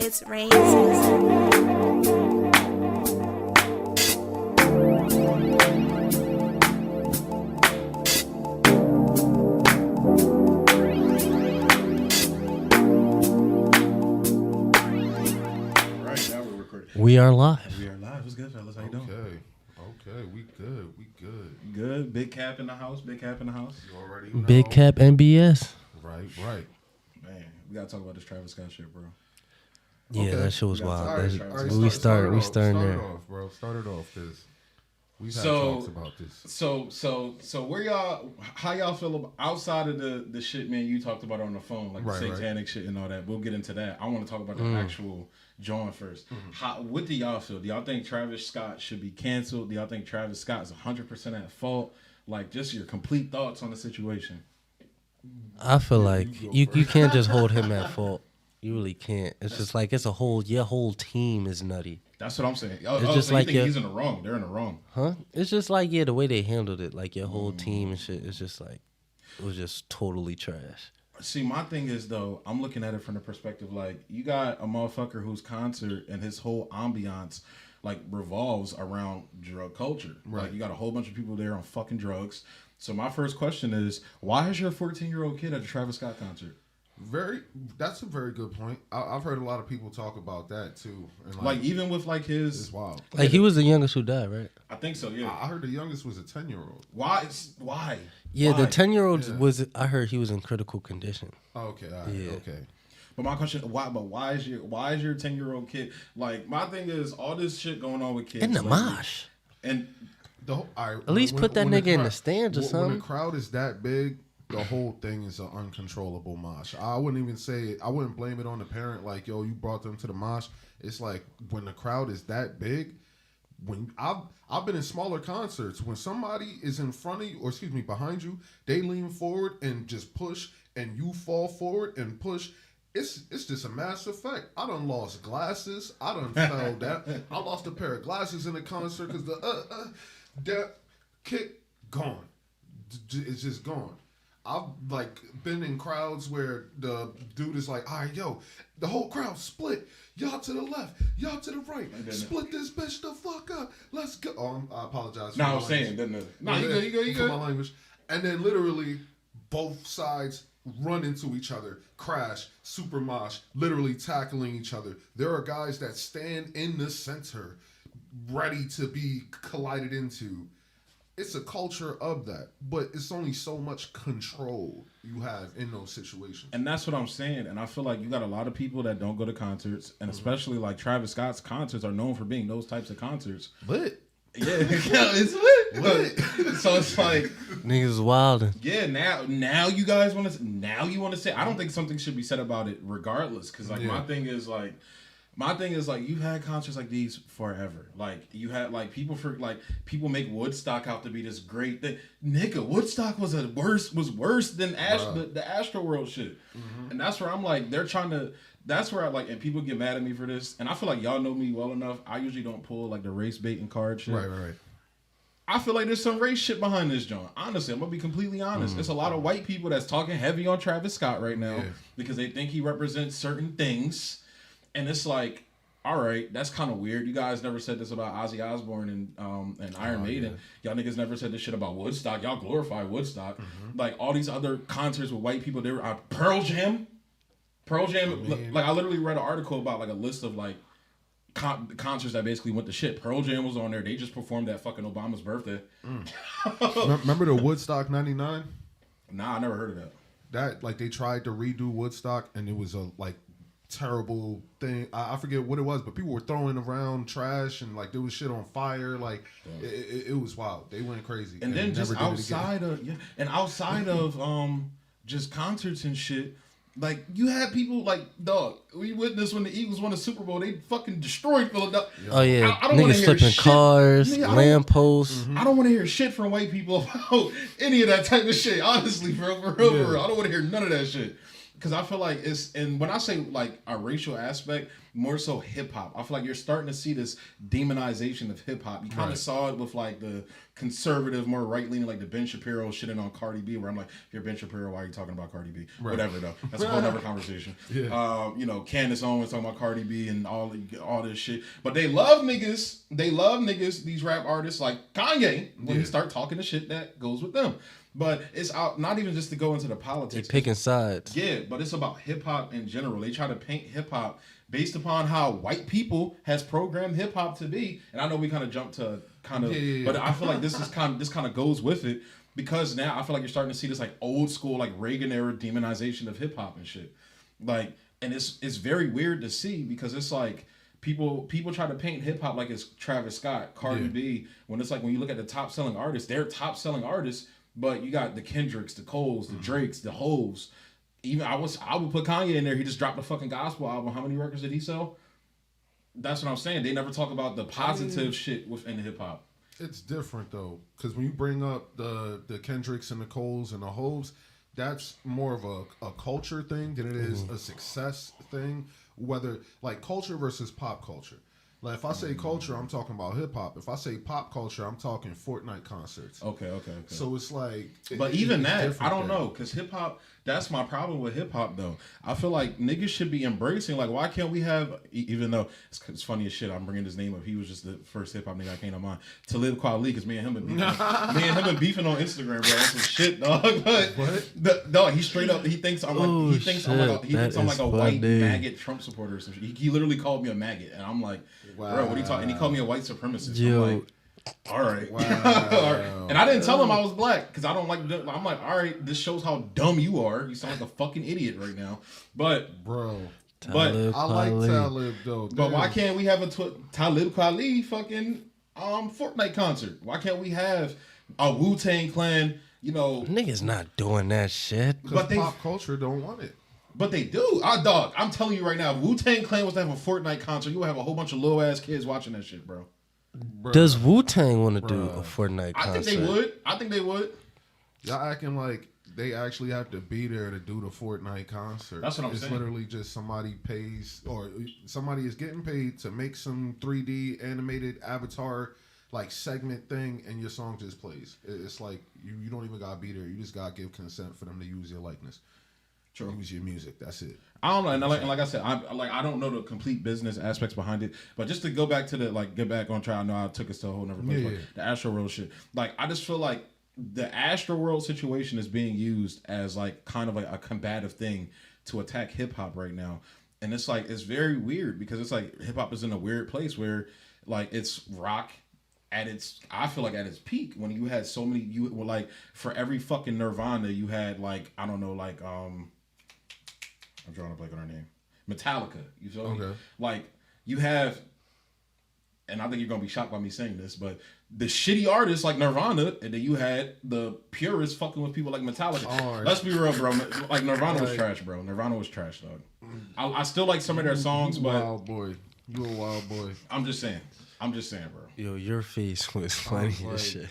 It's rain season. We are live. We are live. What's good, fellas? How you doing? Okay. We good. Good. Big Cap in the house. You already know. Big Cap NBS. Right. Man, we gotta talk about this Travis Scott shit, bro. Yeah, Okay. that shit was All wild. right, That's- we starting there. Start it off, because we've had talks about this. So where y'all? How y'all feel about outside of the shit, man? You talked about on the phone, like Right, the satanic shit and all that. We'll get into that. I want to talk about the actual John first. What do y'all feel? Do y'all think Travis Scott should be canceled? Do y'all think Travis Scott is 100% at fault? Like, just your complete thoughts on the situation. I feel like you can't just hold him at fault. You really can't. It's just like your whole team is nutty. That's what I'm saying. It's just so like you think he's in the wrong? They're in the wrong. Huh? It's just like, the way they handled it, like your whole team and shit, it's just like, it was just totally trash. See, my thing is, though, I'm looking at it from the perspective, like, you got a motherfucker whose concert and his whole ambiance, like, revolves around drug culture. Right. Like, you got a whole bunch of people there on fucking drugs. So my first question is, why is your 14-year-old kid at a Travis Scott concert? That's a very good point. I've heard a lot of people talk about that too. And Like even with like his, it's wild. Like, he was the youngest who died, right? I think so. Yeah. I heard the youngest was a 10-year-old. Why? Yeah, Why? the 10-year-old Yeah. was, I heard he was in critical condition. Oh, okay, all right, Yeah. okay. But my question, why? But why is your 10-year-old kid? Like, my thing is all this shit going on with kids In the lately. mosh. And At least put that nigga in the stands or When something. the crowd is that big, the whole thing is an uncontrollable mosh. I wouldn't even say it. I wouldn't blame it on the parent. Like, yo, you brought them to the mosh. It's like when the crowd is that big. When I've been in smaller concerts, when somebody is in front of you, or excuse me, behind you, they lean forward and just push, and you fall forward and push. It's just a mass effect. I done lost glasses. I done fell down. I lost a pair of glasses in the concert because that kick gone. It's just gone. I've like been in crowds where the dude is like, all right, yo, the whole crowd split. Y'all to the left, y'all to the right. Split this bitch the fuck up. Let's go. Oh, I apologize. no, I was saying, no, you For go. my language. And then literally both sides run into each other, crash, super mosh, literally tackling each other. There are guys that stand in the center ready to be collided into. It's a culture of that, but it's only so much control you have in those situations. And that's what I'm saying. And I feel like you got a lot of people that don't go to concerts, and especially like Travis Scott's concerts are known for being those types of concerts. But Yeah, it's lit. So it's like, Niggas was wildin'. yeah, now you guys want to say, I don't think something should be said about it regardless, because like my thing is like you've had concerts like these forever. Like you had like people make Woodstock out to be this great thing. Nigga, Woodstock was worse than the Astroworld shit. And that's where I'm like, that's where I like, and people get mad at me for this. And I feel like y'all know me well enough. I usually don't pull like the race baiting card shit. right. I feel like there's some race shit behind this, John. Honestly, I'm gonna be completely honest. There's a lot of white people that's talking heavy on Travis Scott right now because they think he represents certain things. And it's like, all right, that's kind of weird. You guys never said this about Ozzy Osbourne and Iron Maiden. Y'all niggas never said this shit about Woodstock. Y'all glorify Woodstock. Like all these other concerts with white people. They were Pearl Jam. Like I literally read an article about like a list of like concerts that basically went to shit. Pearl Jam was on there. They just performed at fucking Obama's birthday. Remember the Woodstock 99? Nah, I never heard of that. That like they tried to redo Woodstock and it was a like terrible thing. I forget what it was, but people were throwing around trash and like there was shit on fire. Like it was wild. They went crazy. And then just outside of just concerts and shit, like you had people like, dog, we witnessed when the Eagles won the Super Bowl, they fucking destroyed Philadelphia. Oh yeah, I don't wanna niggas hear flipping shit. cars, Nigga, lampposts. I don't want to hear shit from white people about any of that type of shit. Honestly, for real. I don't want to hear none of that shit. because I feel like it's, and when I say like a racial aspect, more so hip hop. I feel like you're starting to see this demonization of hip hop. You kind of saw it with like the conservative, more right leaning, like the Ben Shapiro shitting on Cardi B, where I'm like, if you're Ben Shapiro, why are you talking about Cardi B? Whatever though, that's a whole other conversation. You know, Candace Owens talking about Cardi B and all this shit, but they love niggas. They love niggas. These rap artists like Kanye when you start talking the shit that goes with them. But it's out, not even just to go into the politics. They're picking sides. Yeah, but it's about hip hop in general. They try to paint hip hop based upon how white people has programmed hip hop to be. And I know we kind of jumped to kind of, but I feel like this kind of goes with it, because now I feel like you're starting to see this like old school like Reagan era demonization of hip hop and shit. Like, and it's very weird to see, because it's like people try to paint hip hop like it's Travis Scott, Cardi B, when it's like when you look at the top selling artists, they're top selling artists. But you got the Kendricks, the Coles, the Drakes, the Hoves. Even I would put Kanye in there. He just dropped a fucking gospel album. How many records did he sell? That's what I'm saying. They never talk about the positive shit within hip hop. It's different though, because when you bring up the Kendricks and the Coles and the Hoves, that's more of a culture thing than it is a success thing. Whether like culture versus pop culture. Like if I say culture, I'm talking about hip hop. If I say pop culture, I'm talking Fortnite concerts. Okay. So it's like, but even that, I don't know, because hip hop. That's my problem with hip hop though. I feel like niggas should be embracing. Like, why can't we have? Even though it's funny as shit, I'm bringing his name up. He was just the first hip hop nigga I came to mind. Talib Kweli, because me and him been beefing on Instagram, bro. That's some shit, dog. But what? Dog, he straight up. He thinks I'm like. He thinks I'm like a white maggot Trump supporter or some shit. He literally called me a maggot, and I'm like, wow. bro, what are you talking? And he called me a white supremacist. Yo. I'm like, all right. Wow. And I didn't tell him I was black, because I don't like. I'm like, all right, this shows how dumb you are. You sound like a fucking idiot right now. But bro, Talib I like Kweli. Talib though. but why can't we have a Talib Kweli fucking Fortnite concert? Why can't we have a Wu-Tang Clan? You know, Niggas not doing that shit. but pop culture don't want it. But they do. Dog, I'm telling you right now, if Wu-Tang Clan was to have a Fortnite concert, you would have a whole bunch of little ass kids watching that shit, bro. Bruh. Does Wu-Tang want to do a Fortnite concert? I think they would. Y'all acting like they actually have to be there to do the Fortnite concert. That's what I'm it's saying. It's literally just somebody pays, or somebody is getting paid to make some 3D animated avatar like segment thing, and your song just plays. It's like you don't even gotta be there. You just gotta give consent for them to use your likeness. True. Use your music. That's it. I don't know, and like I said, I don't know the complete business aspects behind it. But just to go back to get back on track. I know I took us to a whole nother place. Yeah. The Astroworld shit. Like, I just feel like the Astroworld situation is being used as like kind of like a combative thing to attack hip hop right now, and it's like it's very weird, because it's like hip hop is in a weird place where like it's rock I feel like at its peak, when you had so many, you were like, for every fucking Nirvana you had like, I don't know, like I'm drawing a blank on her name, Metallica. You feel me? Like you have, and I think you're gonna be shocked by me saying this, but the shitty artists like Nirvana, and then you had the purists fucking with people like Metallica. Right. Let's be real, bro. Like Nirvana was trash, bro. Nirvana was trash, dog. I still like some of their songs, but wild boy, you a wild boy. I'm just saying, bro. Yo, your face was funny as shit.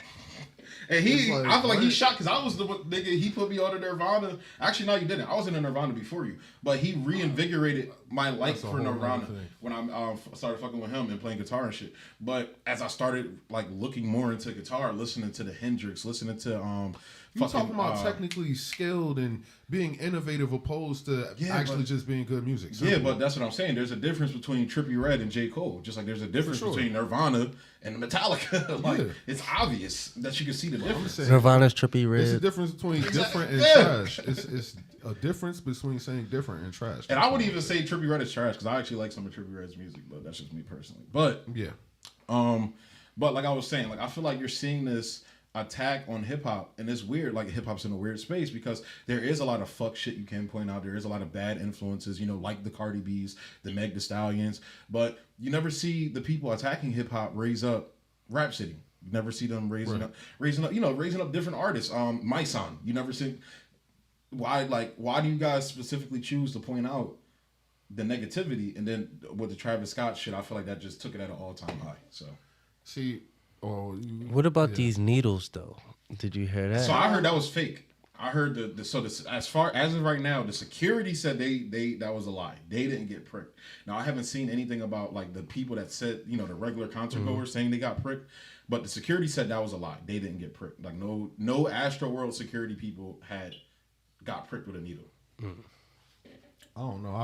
And like, I feel like what? he's shocked, because I was the nigga, he put me on to Nirvana. Actually, no, you didn't. I was in a Nirvana before you. But he reinvigorated my like That's a for whole Nirvana other thing. when I started fucking with him and playing guitar and shit. But as I started like looking more into guitar, listening to the Hendrix, listening to You talking about technically skilled and being innovative opposed to actually just being good music. Yeah, but that's what I'm saying. There's a difference between Trippie Redd and J. Cole. Just like there's a difference between Nirvana and Metallica. Like, it's obvious that you can see the difference. Nirvana's Trippie Redd. It's a difference between different and trash. It's a difference between saying different and trash. And I wouldn't even say Trippie Redd is trash, because I actually like some of Trippie Redd's music, but that's just me personally. But yeah, but like I was saying, like I feel like you're seeing this attack on hip hop, and it's weird. Like hip hop's in a weird space, because there is a lot of fuck shit you can point out. There is a lot of bad influences, you know, like the Cardi B's, the Meg Thee Stallions. But you never see the people attacking hip hop raise up Rhapsody. You never see them raising up different artists. Myson. You never see. Why do you guys specifically choose to point out the negativity? And then with the Travis Scott shit, I feel like that just took it at an all-time high. So see. What about these needles though? Did you hear that? So I heard that was fake. I heard as far as of right now, the security said they that was a lie. They didn't get pricked. Now I haven't seen anything about like the people that said, you know, the regular concert goers saying they got pricked, but the security said that was a lie. They didn't get pricked. Like no Astroworld security people got pricked with a needle. I don't know.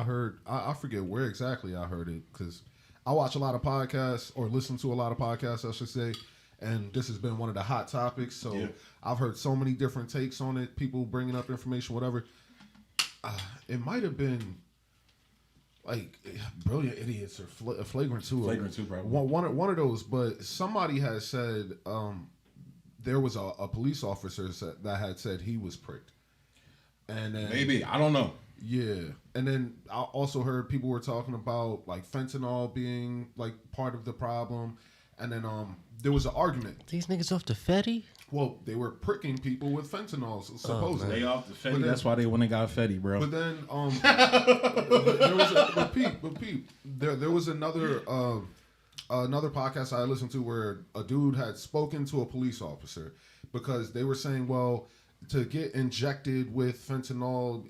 I forget where exactly I heard it because I watch a lot of podcasts or listen to a lot of podcasts, I should say. And this has been one of the hot topics. So I've heard so many different takes on it. People bringing up information, whatever. It might have been like Brilliant Idiots or Flagrant 2. Flagrant 2, probably. One of those. But somebody has said there was a police officer that had said he was pricked. And then, maybe. I don't know. Yeah. And then I also heard people were talking about like fentanyl being like part of the problem. And then there was an argument. These niggas off the Fetty? Well, they were pricking people with fentanyl, supposedly. They off the Fetty. That's why they went and got Fetty, bro. But then there was another podcast I listened to where a dude had spoken to a police officer because they were saying, well, to get injected with fentanyl,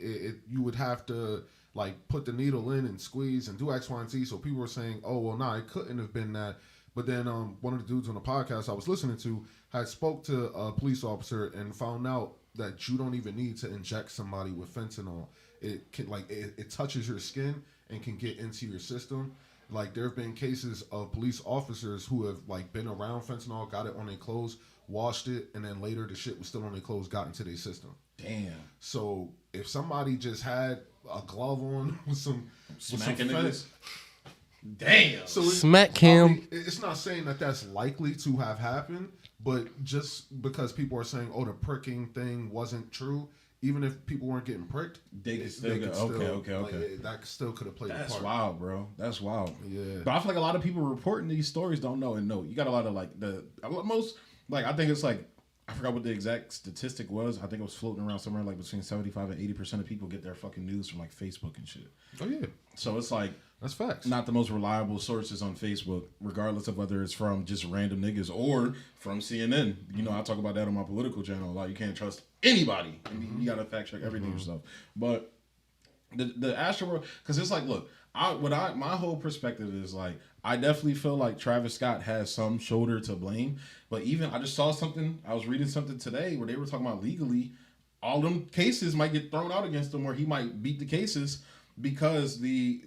you would have to like put the needle in and squeeze and do X, Y, and Z. So people were saying, oh, well, nah, it couldn't have been that. But then one of the dudes on the podcast I was listening to had spoke to a police officer and found out that you don't even need to inject somebody with fentanyl. It can it touches your skin and can get into your system. Like there have been cases of police officers who have like been around fentanyl, got it on their clothes, washed it, and then later the shit was still on their clothes, got into their system. Damn. So if somebody just had a glove on with some smacking niggas. Damn. So Smack him. It's not saying that that's likely to have happened, but just because people are saying, "Oh, the pricking thing wasn't true," even if people weren't getting pricked, they could still get okay. That still could have played a part. That's wild, bro. That's wild. Yeah. But I feel like a lot of people reporting these stories don't know. And no, you got a lot of like I think it's like I forgot what the exact statistic was. I think it was floating around somewhere like between 75 and 80% of people get their fucking news from like Facebook and shit. Oh yeah. So it's like that's facts. Not the most reliable sources on Facebook, regardless of whether it's from just random niggas or from CNN. You know, I talk about that on my political channel. Like you can't trust anybody. You gotta fact check everything yourself. But the Astroworld, because it's like, look, my whole perspective is like, I definitely feel like Travis Scott has some shoulder to blame. But even I just saw something, I was reading something today where they were talking about legally, all them cases might get thrown out against him, or he might beat the cases because the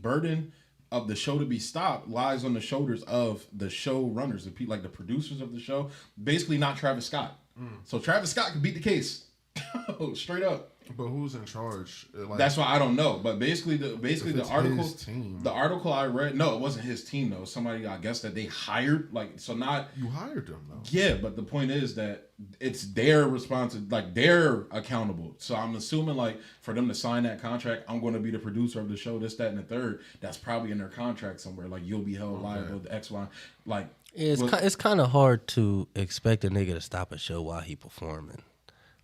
burden of the show to be stopped lies on the shoulders of the show runners, the people like the producers of the show, basically not Travis Scott. So Travis Scott could beat the case. Straight up. But who's in charge? Like, that's why I don't know. But basically the article, his team. The article I read, no, it wasn't his team though. Somebody I guess that they hired, like so not. You hired them though. Yeah, but the point is that it's their responsibility, like they're accountable. So I'm assuming like for them to sign that contract, I'm going to be the producer of the show, this, that, and the third. That's probably in their contract somewhere. Like you'll be held liable to X, Y. Like it's kind of hard to expect a nigga to stop a show while he performing.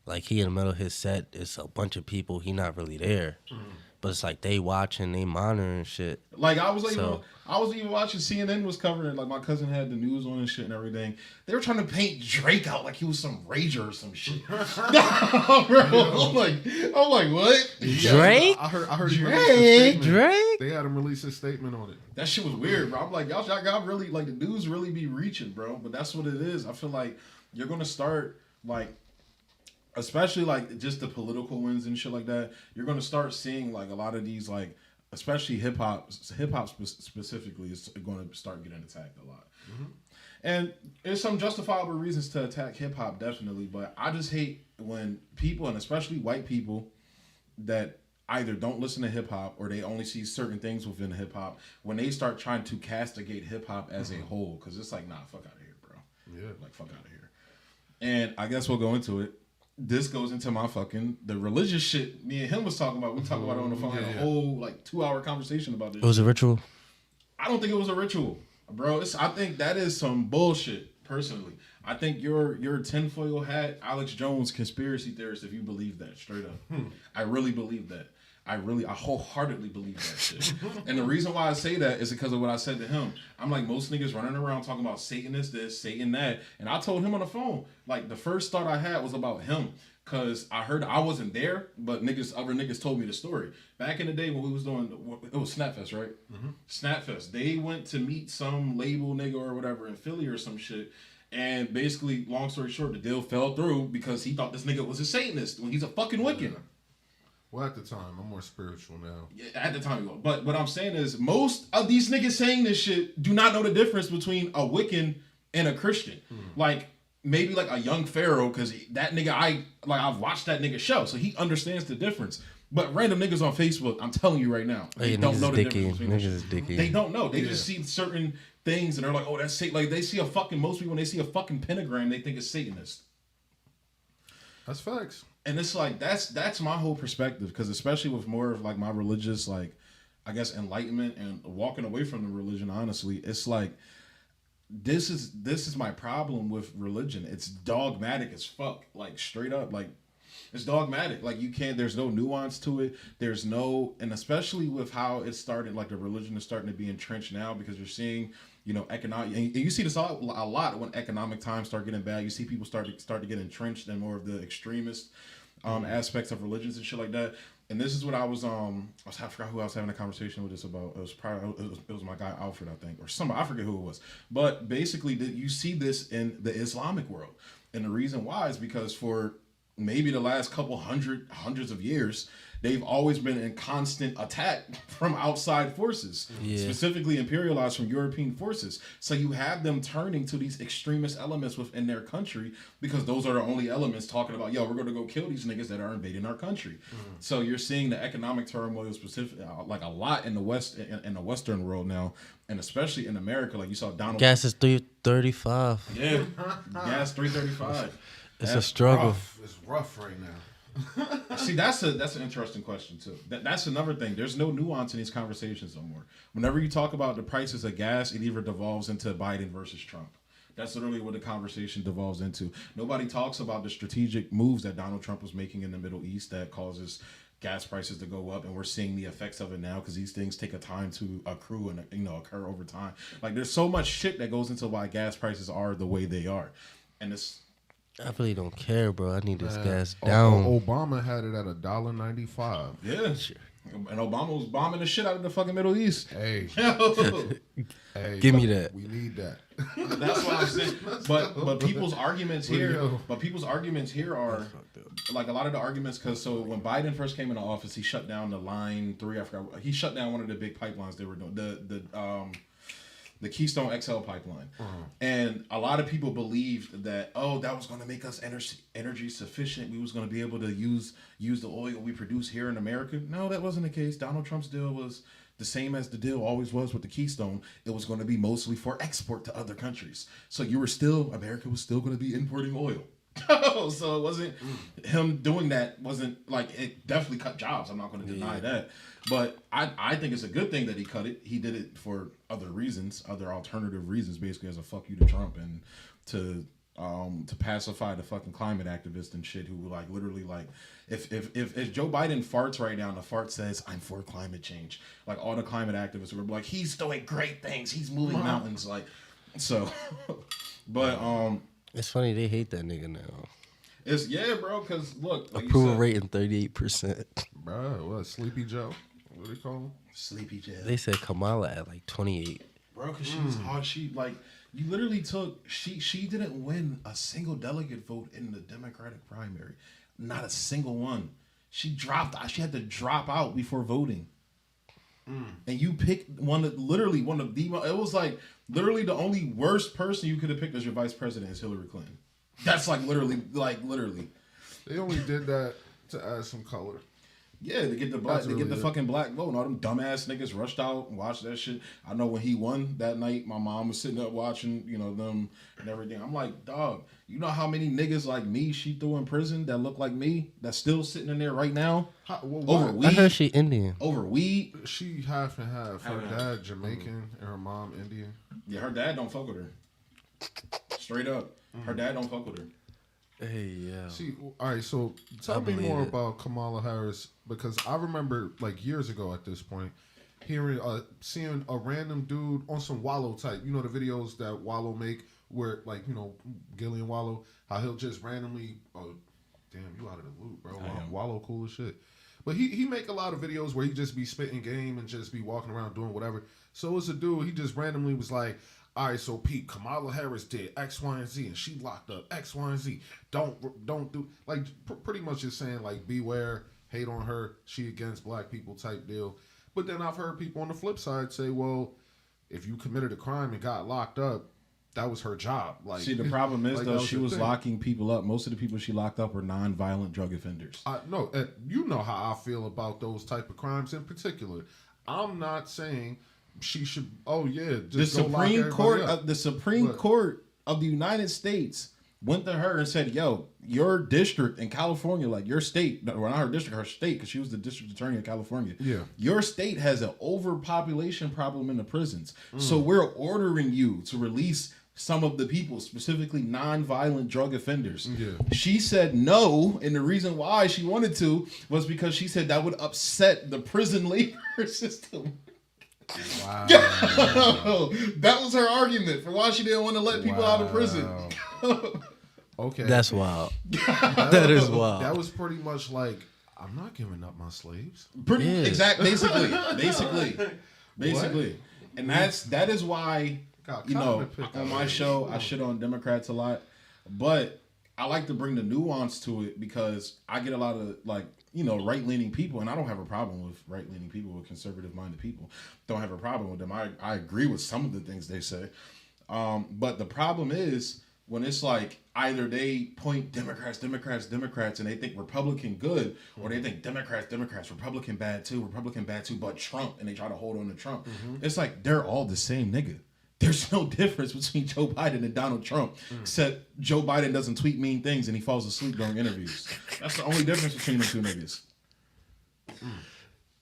Like he in the middle of his set, it's a bunch of people. He not really there, but it's like they watching, they monitoring shit. Like I was even watching CNN was covering it. Like my cousin had the news on and shit and everything. They were trying to paint Drake out like he was some rager or some shit. No, bro. I'm like, what? Drake? I heard Drake. They had him release a statement on it. That shit was weird, bro. I'm like, y'all got really like the dudes really be reaching, bro. But that's what it is. I feel like you're gonna start like. Especially like just the political wins and shit like that, you're gonna start seeing like a lot of these like, especially hip hop specifically is going to start getting attacked a lot. And there's some justifiable reasons to attack hip hop, definitely. But I just hate when people, and especially white people, that either don't listen to hip hop or they only see certain things within hip hop, when they start trying to castigate hip hop as a whole, because it's like, nah, fuck out of here, bro. Yeah, like fuck out of here. And I guess we'll go into it. This goes into my the religious shit me and him was talking about. We talked about it on the phone, had a whole like 2-hour conversation about this. It was a ritual? I don't think it was a ritual, bro. I think that is some bullshit, personally. I think you're tinfoil hat, Alex Jones conspiracy theorist if you believe that, straight up. I really believe that. I wholeheartedly believe that shit. And the reason why I say that is because of what I said to him. I'm like, most niggas running around talking about Satan is this, Satan that. And I told him on the phone, like, the first thought I had was about him. Cause I heard, I wasn't there, but other niggas told me the story. Back in the day when we was doing, it was Snapfest, right? Mm-hmm. Snapfest. They went to meet some label nigga or whatever in Philly or some shit. And basically, long story short, the deal fell through because he thought this nigga was a Satanist when he's a fucking Wiccan. Yeah. Well, at the time, I'm more spiritual now. Yeah, at the time, but what I'm saying is, most of these niggas saying this shit do not know the difference between a Wiccan and a Christian. Like, maybe like a young Pharaoh, because that nigga, I've watched that nigga show, so he understands the difference. But random niggas on Facebook, I'm telling you right now, they don't know the difference between niggas. They don't know. They just see certain things and they're like, oh, that's Satan. Like, they see most people, when they see a fucking pentagram, they think it's Satanist. That's facts. And it's like, that's my whole perspective, because especially with more of like my religious, like, I guess, enlightenment and walking away from the religion, honestly, it's like, this is my problem with religion. It's dogmatic as fuck, like, straight up, like, it's dogmatic. Like, there's no nuance to it. There's no, and especially with how it started, like, the religion is starting to be entrenched now, because you're seeing, you know, economic, and you see this a lot when economic times start getting bad. You see people start to get entrenched in more of the extremist aspects of religions and shit like that. And this is what I forgot who I was having a conversation with this about. It was my guy Alfred, I think, or somebody, I forget who it was. But basically, you see this in the Islamic world, and the reason why is because for maybe the last couple hundreds of years, they've always been in constant attack from outside forces, specifically imperialized from European forces. So you have them turning to these extremist elements within their country, because those are the only elements talking about, yo, we're going to go kill these niggas that are invading our country. So you're seeing the economic turmoil like a lot in the West, in the Western world now, and especially in America. Like, you saw Donald. Gas is $3.35. Yeah, gas $3.35. It's a struggle. It's rough right now. See, that's an interesting question too. That's another thing. There's no nuance in these conversations no more. Whenever you talk about the prices of gas, it either devolves into Biden versus Trump. That's literally what the conversation devolves into. Nobody talks about the strategic moves that Donald Trump was making in the Middle East that causes gas prices to go up, and we're seeing the effects of it now, because these things take a time to accrue and, you know, occur over time. Like, there's so much shit that goes into why gas prices are the way they are, and it's. I really don't care, bro. I need this gas down. Obama had it at $1.95. Yeah. And Obama was bombing the shit out of the fucking Middle East. Hey. Hey, give me that. We need that. That's what I'm saying. But people's arguments here, are like a lot of the arguments, because so when Biden first came into office, he shut down the Line 3. I forgot. He shut down one of the big pipelines they were doing. The Keystone XL pipeline. And a lot of people believed that, that was going to make us energy sufficient. We was going to be able to use the oil we produce here in America. No, that wasn't the case. Donald Trump's deal was the same as the deal always was with the Keystone. It was going to be mostly for export to other countries. So America was still going to be importing oil. So it wasn't him doing that, wasn't like, it definitely cut jobs. I'm not going to deny that. But I think it's a good thing that he cut it. He did it for other reasons, other alternative reasons, basically as a fuck you to Trump, and to pacify the fucking climate activists and shit who like literally like if Joe Biden farts right now and the fart says I'm for climate change, like all the climate activists were like, he's doing great things, he's moving mountains, like, so. But it's funny they hate that nigga now. It's bro, because look, like approval rating 38%. Bro, what, Sleepy Joe? What do they call him? Sleepy Joe. They said Kamala at like 28. Bro, because she was hard. She like, you literally took, she didn't win a single delegate vote in the Democratic primary, not a single one. She had to drop out before voting. And you picked it was like literally the only worst person you could have picked as your vice president is Hillary Clinton. That's like literally. They only did that to add some color. Yeah, to get the fucking black vote. And all them dumbass niggas rushed out and watched that shit. I know when he won that night, my mom was sitting up watching, them and everything. I'm like, dog, you know how many niggas like me she threw in prison that look like me, that's still sitting in there right now? Over weed? I heard she Indian. Over weed? She half and half. Her dad Jamaican and her mom Indian. Yeah, her dad don't fuck with her. Straight up. Her dad don't fuck with her. Hey, yeah. See, all right. So tell me believe more it. about Kamala Harris because I remember like years ago at this point, hearing, seeing a random dude on some Wallow type. You know the videos that Wallow make where like Gillian Wallow, how he'll just randomly. Oh, damn, you out of the loop, bro. Wallow cool as shit. But he make a lot of videos where he just be spitting game and just be walking around doing whatever. So it's a dude. He just randomly was like, all right, so Pete, Kamala Harris did X, Y, and Z, and she locked up X, Y, and Z. Don't do like pretty much just saying like beware, hate on her, she against black people type deal. But then I've heard people on the flip side say, well, if you committed a crime and got locked up, that was her job. Like, see, the problem is like, though, that she the was thing. locking people up. Most of the people she locked up were non-violent drug offenders. No, you know how I feel about those type of crimes in particular. I'm not saying she should. Oh yeah, just The go lock Supreme everybody Court up. of the Supreme But- Court of the United States went to her and said, "Yo, your district in California, like your state, well, not her district, her state, because she was the district attorney of California. Yeah. Your state has an overpopulation problem in the prisons, so we're ordering you to release." Some of the people, specifically non-violent drug offenders. Yeah. She said no, and the reason why she wanted to was because she said that would upset the prison labor system. Wow. That was her argument for why she didn't want to let people out of prison. Okay. That's wild. That is wild. That was pretty much like, I'm not giving up my slaves. Pretty Yeah. exact, basically, and that is why Got you know comment picked on up. my show I shit on Democrats a lot, but I like to bring the nuance to it because I get a lot of like right leaning people, and I don't have a problem with right leaning people, with conservative minded people. Don't have a problem with them. I agree with some of the things they say, but the problem is when it's like either they point Democrats, and they think Republican good, or they think Democrats, Republican bad too, but Trump, and they try to hold on to Trump. It's like they're all the same nigga. There's no difference between Joe Biden and Donald Trump, except Joe Biden doesn't tweet mean things and he falls asleep during interviews. That's the only difference between the two niggas.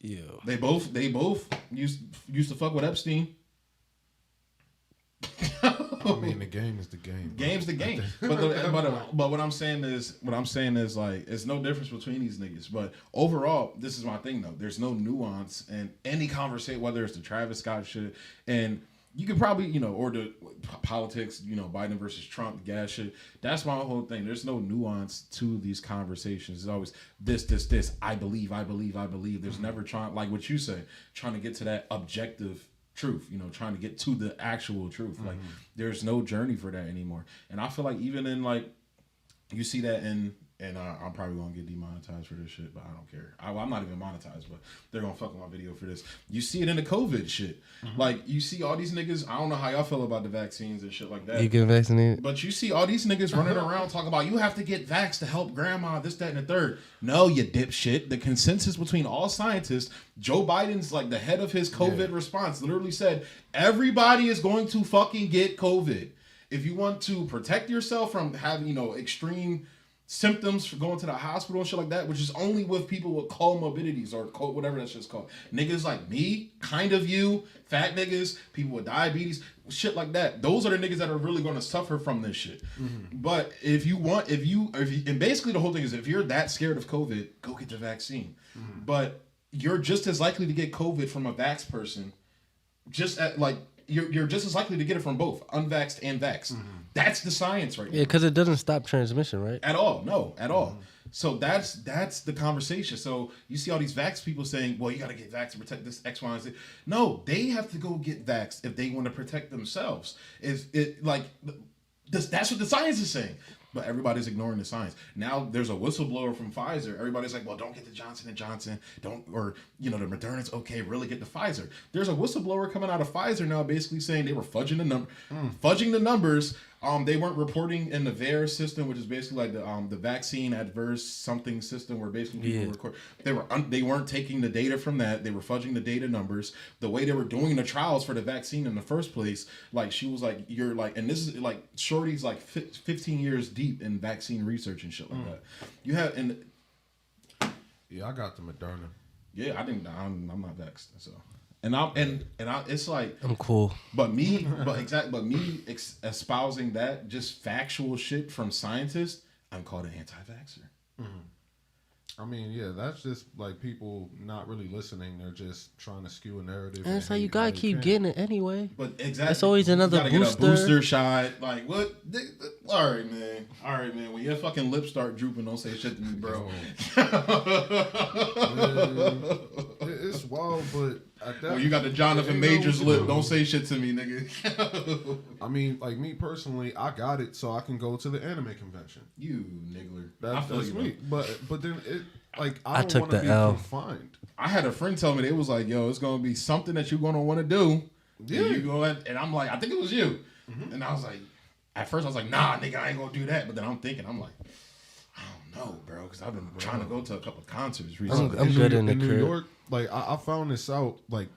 Yo. They both used to fuck with Epstein. I mean, the game is the game. bro. Game's the game. But what I'm saying is like it's no difference between these niggas. But overall, this is my thing though. There's no nuance in any conversation, whether it's the Travis Scott shit, and you could probably or the politics, Biden versus Trump, gas shit. That's my whole thing. There's no nuance to these conversations. It's always this. I believe. There's never trying, like what you say, trying to get to that objective truth, trying to get to the actual truth. Like there's no journey for that anymore. And I feel like even in like you see that in and I'm probably gonna get demonetized for this shit, but I don't care. I'm not even monetized, but they're gonna fuck with my video for this. You see it in the COVID shit. Like you see all these niggas. I don't know how y'all feel about the vaccines and shit like that. You get vaccinated? But you see all these niggas running around talking about you have to get vaxxed to help grandma, this, that, and the third. No, you dipshit. The consensus between all scientists, Joe Biden's like the head of his COVID response, literally said everybody is going to fucking get COVID. If you want to protect yourself from having, extreme symptoms for going to the hospital and shit like that, which is only with people with comorbidities or whatever that shit's called. Niggas like me, kind of you, fat niggas, people with diabetes, shit like that. Those are the niggas that are really going to suffer from this shit. But if you and basically the whole thing is if you're that scared of COVID, go get the vaccine. But you're just as likely to get COVID from a vax person, you're just as likely to get it from both unvaxxed and vaxxed. That's the science right now. Yeah, because it doesn't stop transmission, right? At all. No, at all. So that's the conversation. So you see all these vax people saying, well, you got to get vaxxed to protect this X, Y, and Z. No, they have to go get vaxxed if they want to protect themselves. That's what the science is saying. But everybody's ignoring the science. Now there's a whistleblower from Pfizer. Everybody's like, well, don't get the Johnson & Johnson. The Moderna's okay. Really get the Pfizer. There's a whistleblower coming out of Pfizer now basically saying they were fudging the numbers. They weren't reporting in the VAERS system, which is basically like the vaccine adverse something system, where basically people record. They weren't taking the data from that. They were fudging the data numbers. The way they were doing the trials for the vaccine in the first place, like she was like, you're like, and this is like Shorty's like 15 years deep in vaccine research and shit like that. You have Yeah, I got the Moderna. yeah, I'm not vaxxed, so. It's like I'm cool. But me espousing that just factual shit from scientists, I'm called an anti-vaxxer. I mean, yeah, that's just like people not really listening. They're just trying to skew a narrative. And that's how hate you gotta how keep can. getting it anyway. But exactly, It's always another you gotta booster. get a booster shot. Like what? All right, man. All right, man. When your fucking lips start drooping, don't say shit to me, bro. It's wild, but at that, When you got the Jonathan you know Majors what you lip, do. don't say shit to me, nigga. I mean, like me personally, I got it so I can go to the anime convention. You niggler. That's you, me. bro. But then it like I I don't took want to the be L. confined. I had a friend tell me it was like, yo, it's gonna be something that you're gonna want to do. Yeah. And you go ahead, and I'm like, I think it was you. And I was like, at first I was like, nah, nigga, I ain't gonna do that. But then I'm thinking, I'm like, I don't know, bro, because I've been trying to go to a couple concerts recently. I'm good in the New crib. York. Like I found this out like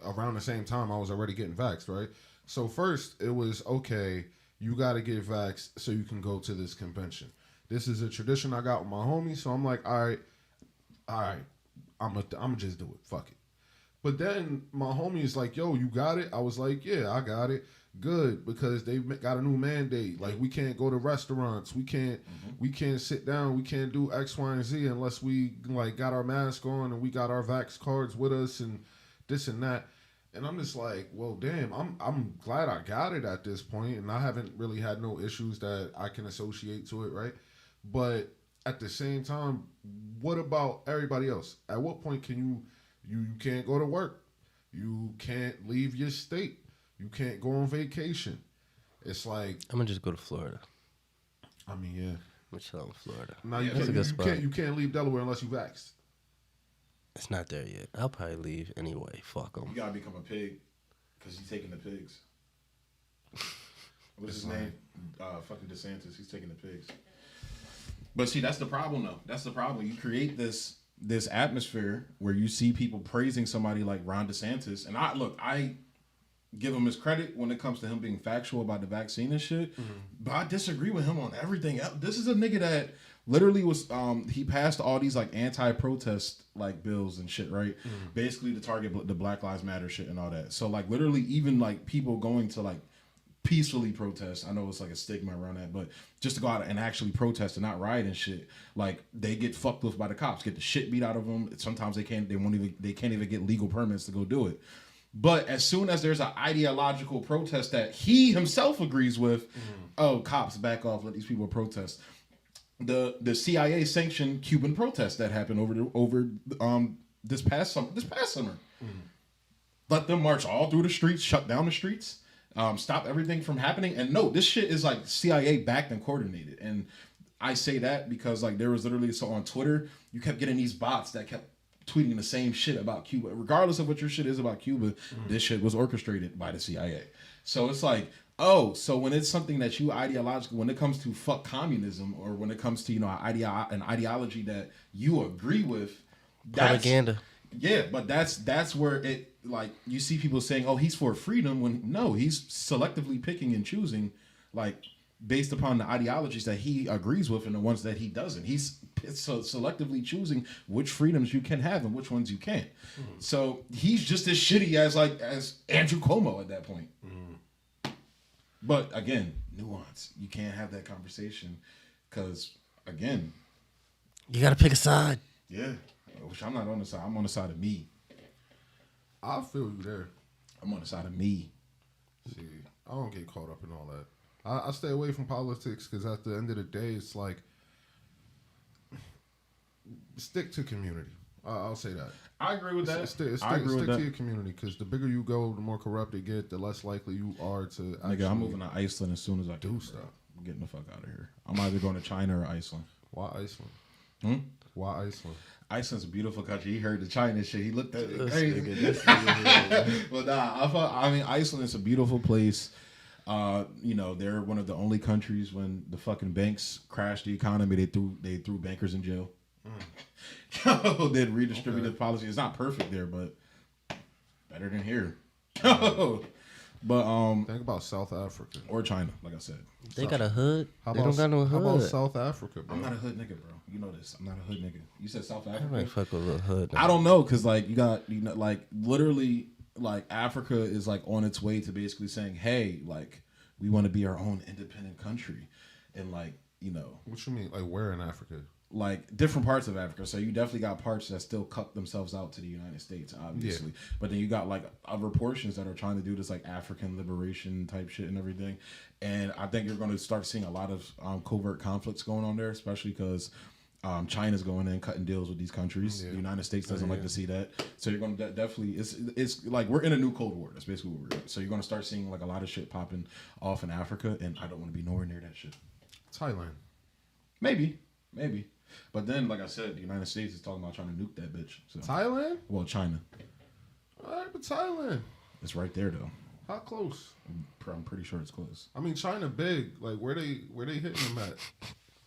around the same time I was already getting vaxxed, right? So first it was okay, you got to get vaxxed so you can go to this convention. This is a tradition I got with my homie, so I'm like, all right, I'm gonna just do it. Fuck it. But then my homie is like, yo, you got it? I was like, yeah, I got it. Good, because they got a new mandate. Like we can't go to restaurants. We can't sit down. We can't do X, Y, and Z unless we like got our mask on and we got our vax cards with us and this and that. And I'm just like, well, damn, I'm glad I got it at this point, and I haven't really had no issues that I can associate to it, right? But at the same time, what about everybody else? At what point can you can't go to work? You can't leave your state. You can't go on vacation. It's like, I'm gonna just go to Florida. I mean, yeah. I'm gonna chill out in Florida. Now That's a good spot. you can't leave Delaware unless you vaxxed. It's not there yet. I'll probably leave anyway. Fuck them. You gotta become a pig because he's taking the pigs. What's his name? Fucking DeSantis. He's taking the pigs. But see, that's the problem, though. That's the problem. You create this atmosphere where you see people praising somebody like Ron DeSantis, and I give him his credit when it comes to him being factual about the vaccine and shit. But I disagree with him on everything else. This is a nigga that literally was he passed all these like anti-protest like bills and shit, right? Basically to target the Black Lives Matter shit and all that. So like literally even like people going to like peacefully protest. I know it's like a stigma around that, but just to go out and actually protest and not riot and shit, like they get fucked with by the cops, get the shit beat out of them. Sometimes they can't even get legal permits to go do it. But as soon as there's an ideological protest that he himself agrees with, oh, cops back off, let these people protest. The CIA sanctioned Cuban protests that happened over this past summer. Let them march all through the streets, shut down the streets, stop everything from happening. And no, this shit is like CIA backed and coordinated. And I say that because like there was literally on Twitter, you kept getting these bots that kept tweeting the same shit about Cuba. Regardless of what your shit is about Cuba, this shit was orchestrated by the CIA. So it's like, oh, so when it's something that you ideologically, when it comes to fuck communism, or when it comes to, an ideology that you agree with, Propaganda. Yeah, but that's where it, like, you see people saying, oh, he's for freedom, when no, he's selectively picking and choosing, like, based upon the ideologies that he agrees with and the ones that he doesn't. He's selectively choosing which freedoms you can have and which ones you can't. So he's just as shitty as Andrew Cuomo at that point. But again, nuance. You can't have that conversation because, again, You gotta pick a side. yeah, which I'm not on the side. I'm on the side of me. I feel you there. I'm on the side of me. See, I don't get caught up in all that. I stay away from politics because at the end of the day, it's like, stick to community. I'll say that. I agree with that. Stick I agree with to that. your community, because the bigger you go, the more corrupt it get, the less likely you are to Nigga, I'm moving to Iceland as soon as I do can, stuff. bro. I'm getting the fuck out of here. I'm either going to China or Iceland. Why Iceland? Why Iceland? Iceland's a beautiful country. He heard the China shit. He looked at it crazy. This nigga here. But nah, I mean, Iceland is a beautiful place. They're one of the only countries when the fucking banks crashed the economy, they threw bankers in jail. They redistributed policy. It's not perfect there, but better than here. But Think about South Africa. or China, like I said. They got a hood. How They about, don't got no how about hood. South Africa, bro? I'm not a hood nigga, bro. You know this. I'm not a hood nigga. You said South I Africa. might fuck with a little hood. I don't know, cause like like literally, like Africa is like on its way to basically saying, hey, like we want to be our own independent country, and like you know. What you mean? Like where in Africa? Like different parts of Africa. So you definitely got parts that still cut themselves out to the United States, obviously. Yeah. But then you got like other portions that are trying to do this like African liberation type shit and everything. And I think you're going to start seeing a lot of covert conflicts going on there, especially because China's going in cutting deals with these countries. Yeah. The United States doesn't like to see that. So you're going to definitely, it's like we're in a new Cold War. That's basically what we're in. So you're going to start seeing like a lot of shit popping off in Africa. And I don't want to be nowhere near that shit. Thailand. Maybe. But then, like I said, the United States is talking about trying to nuke that bitch. So. Thailand? Well, China. All right, but Thailand. It's right there, though. How close? I'm pretty sure it's close. I mean, China big. Like, where they hitting them at?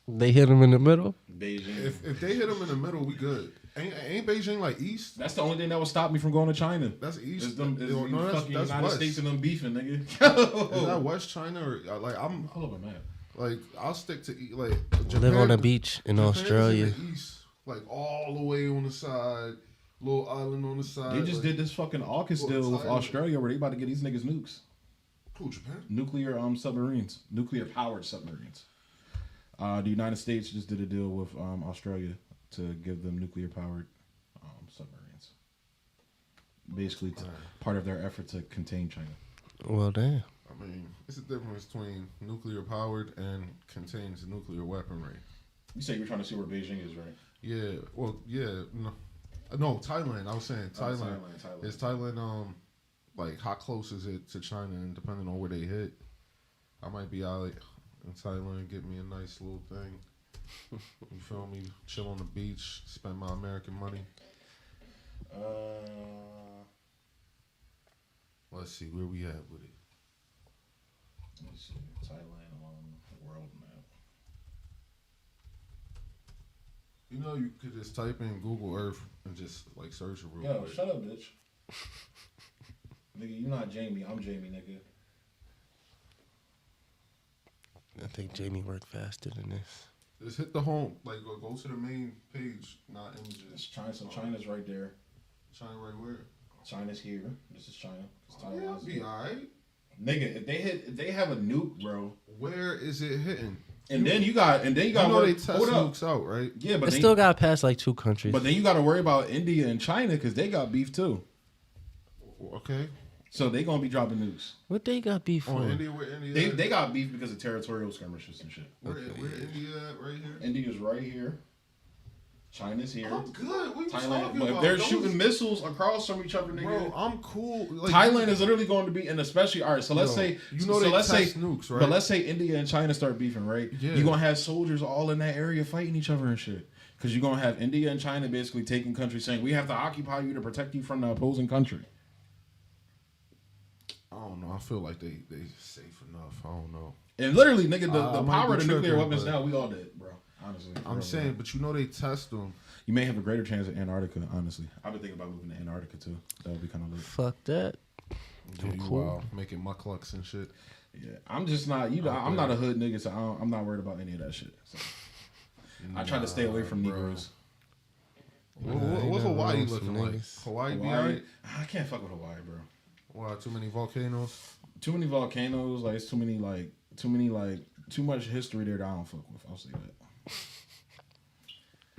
They hit them in the middle? Beijing. If they hit them in the middle, we good. Ain't Beijing like east? That's the only thing that would stop me from going to China. That's east. That's United west. States and them beefing, nigga. Is that West China or like I'm? Hold up a minute. Like I'll stick to like Japan, live on the beach in Australia. In the east, like all the way on the side, little island on the side. They just did this fucking AUKUS deal with Australia where they about to get these niggas nukes. Who, Japan? Nuclear submarines, nuclear powered submarines. The United States just did a deal with Australia to give them nuclear powered submarines. Basically, part of their effort to contain China. Well, damn. I mean, it's a difference between nuclear powered and contains nuclear weaponry. You say you're trying to see where Beijing is, right? Yeah. Well, yeah. No, Thailand. I was saying Thailand. Thailand. Is Thailand like how close is it to China? And depending on where they hit, I might be out in Thailand, get me a nice little thing. You feel me? Chill on the beach, spend my American money. Let's see where we at with it. Let me see. Thailand on the world map. You know, you could just type in Google Earth and just like search it real quick. Yo, shut up, bitch. Nigga, you not Jamie. I'm Jamie, nigga. I think Jamie worked faster than this. Just hit the home, like go to the main page, not images. It's China, so China's right there. China right where? China's here. This is China. Yeah, I'll be alright. Nigga, if they have a nuke, bro. Where is it hitting? And then you got. You know they test nukes out, right? Yeah, but they still got past like 2 countries. But then you got to worry about India and China because they got beef too. Okay. So they gonna be dropping nukes. What they got beef for? India, where India? They got beef because of territorial skirmishes and shit. Where India at? Right here. India's right here. China's here. I'm good. What you Thailand, talking but about? they're shooting missiles across from each other, nigga. Bro, I'm cool. Like, Thailand is literally going to be, and especially, all right. So let's say, let's say nukes, right? But let's say India and China start beefing, right? Yeah. You're gonna have soldiers all in that area fighting each other and shit. Because you're gonna have India and China basically taking countries saying we have to occupy you to protect you from the opposing country. I don't know. I feel like they safe enough. I don't know. And literally, nigga, the power of the nuclear tripping, weapons now, we all dead, bro. Honestly, I'm saying, but you know they test them. You may have a greater chance at Antarctica, honestly. I've been thinking about moving to Antarctica too. That would be kind of lit. Fuck that. Yeah, cool. Making mucklucks and shit. Yeah, I'm just not. I'm not a hood nigga, so I'm not worried about any of that shit. So. I try to stay away from Negroes. What Hawaii looking like? Hawaii be alright? I can't fuck with Hawaii, bro. Why? Too many volcanoes? Too many volcanoes. Like it's too much history there that I don't fuck with. I'll say that.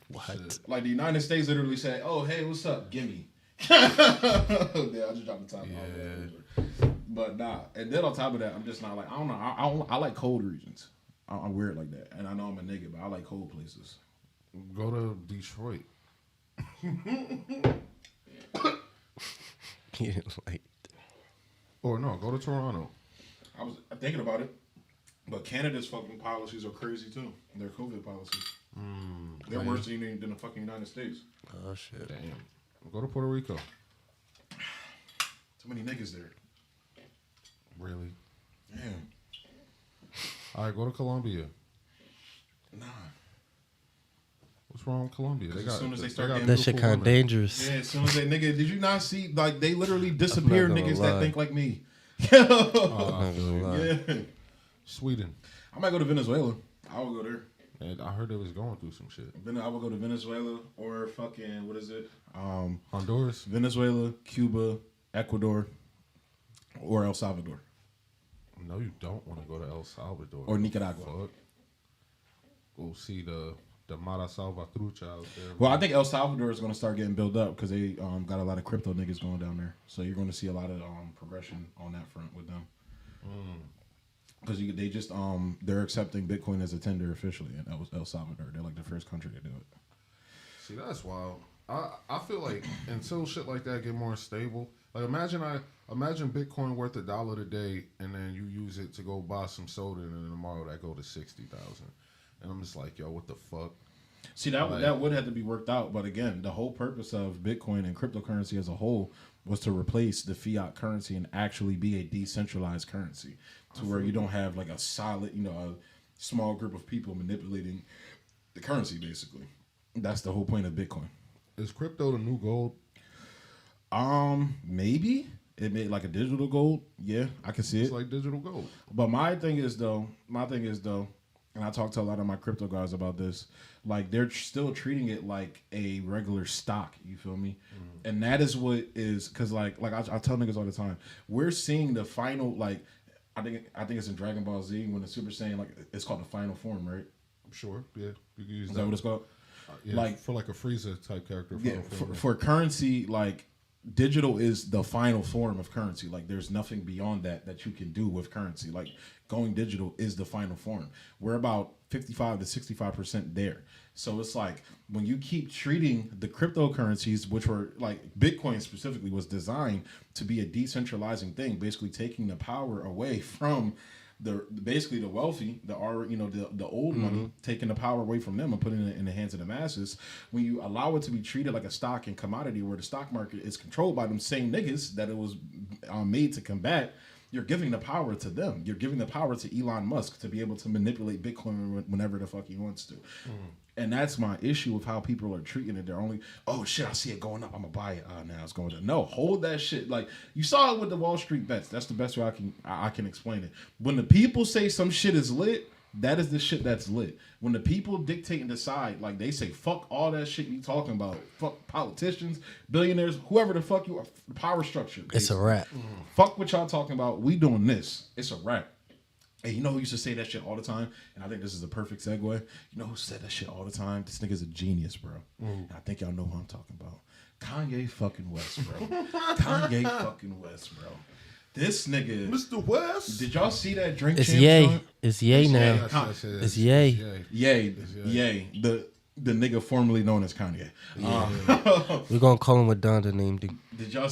What? Shit. Like the United States literally said, "Oh, hey, what's up? Gimme." Yeah, I just dropped the top. Yeah. But nah. And then on top of that, I'm just not like I don't know. I like cold regions. I'm weird like that, and I know I'm a nigga, but I like cold places. Go to Detroit. You didn't like. Or no, go to Toronto. I was thinking about it, but Canada's fucking policies are crazy too. Their COVID policies. They're worse than the fucking United States. Oh shit! Damn. Go to Puerto Rico. Too many niggas there. Really? Damn. All right, go to Colombia. Nah. What's wrong with Colombia? As soon as they start getting that shit kind of dangerous. Yeah, as soon as they did you not see like they literally disappear niggas that think like me? Yeah. Sweden. I might go to Venezuela. I will go there. And I heard they was going through some shit. I will go to Venezuela or fucking what is it? Honduras, Venezuela, Cuba, Ecuador, or El Salvador. No, you don't want to go to El Salvador or Nicaragua. Fuck. go see the Mara Salvatrucha out there. Well, I think El Salvador is going to start getting built up because they got a lot of crypto niggas going down there. So you're going to see a lot of progression on that front with them. Because they just they're accepting Bitcoin as a tender officially in El Salvador. They're like the first country to do it. See, that's wild. I feel like until shit like that get more stable, like imagine Bitcoin worth $1 today, and then you use it to go buy some soda, and then tomorrow that go to 60,000, and I'm just like, yo, what the fuck? See, that would have to be worked out, but again, the whole purpose of Bitcoin and cryptocurrency as a whole was to replace the fiat currency and actually be a decentralized currency, to where you don't have like a solid, a small group of people manipulating the currency. Basically, that's the whole point of Bitcoin. Is crypto the new gold? Maybe it made like a digital gold. Yeah, I can see it. It's like digital gold. But my thing is though, and I talk to a lot of my crypto guys about this, like they're still treating it like a regular stock. You feel me? And that is what is, because like I tell niggas all the time, we're seeing the final, like I think it's in Dragon Ball Z when the Super Saiyan, like it's called the final form, right? Sure. Yeah. You can use Is that what it's called? Yeah, like for like a Frieza type character. Yeah, for currency, like digital is the final form of currency. Like there's nothing beyond that you can do with currency. Like going digital is the final form. We're about 55 to 65% there. So it's like when you keep treating the cryptocurrencies, which were like Bitcoin specifically was designed to be a decentralizing thing, basically taking the power away from basically the wealthy, the old money, taking the power away from them and putting it in the hands of the masses. When you allow it to be treated like a stock and commodity, where the stock market is controlled by them same niggas that it was made to combat, you're giving the power to them. You're giving the power to Elon Musk to be able to manipulate Bitcoin whenever the fuck he wants to. And that's my issue with how people are treating it. They're only, oh shit, I see it going up, I'm gonna buy it. Now it's going down. No, hold that shit. Like you saw it with the Wall Street bets. That's the best way I can explain it. When the people say some shit is lit, that is the shit that's lit. When the people dictate and decide, like they say, fuck all that shit you talking about. Fuck politicians, billionaires, whoever the fuck you are, power structure. Basically. It's a wrap. Fuck what y'all talking about. We doing this. It's a wrap. Hey, you know who used to say that shit all the time? And I think this is a perfect segue. You know who said that shit all the time? This nigga's a genius, bro. And I think y'all know who I'm talking about. Kanye fucking West, bro. Kanye fucking West, bro. This nigga, Mr. West. Did y'all see that Drink It's Champs Ye. joint? It's Ye now. It's Ye. Yay. The nigga formerly known as Kanye. We're gonna call him what Donda named him. Did y'all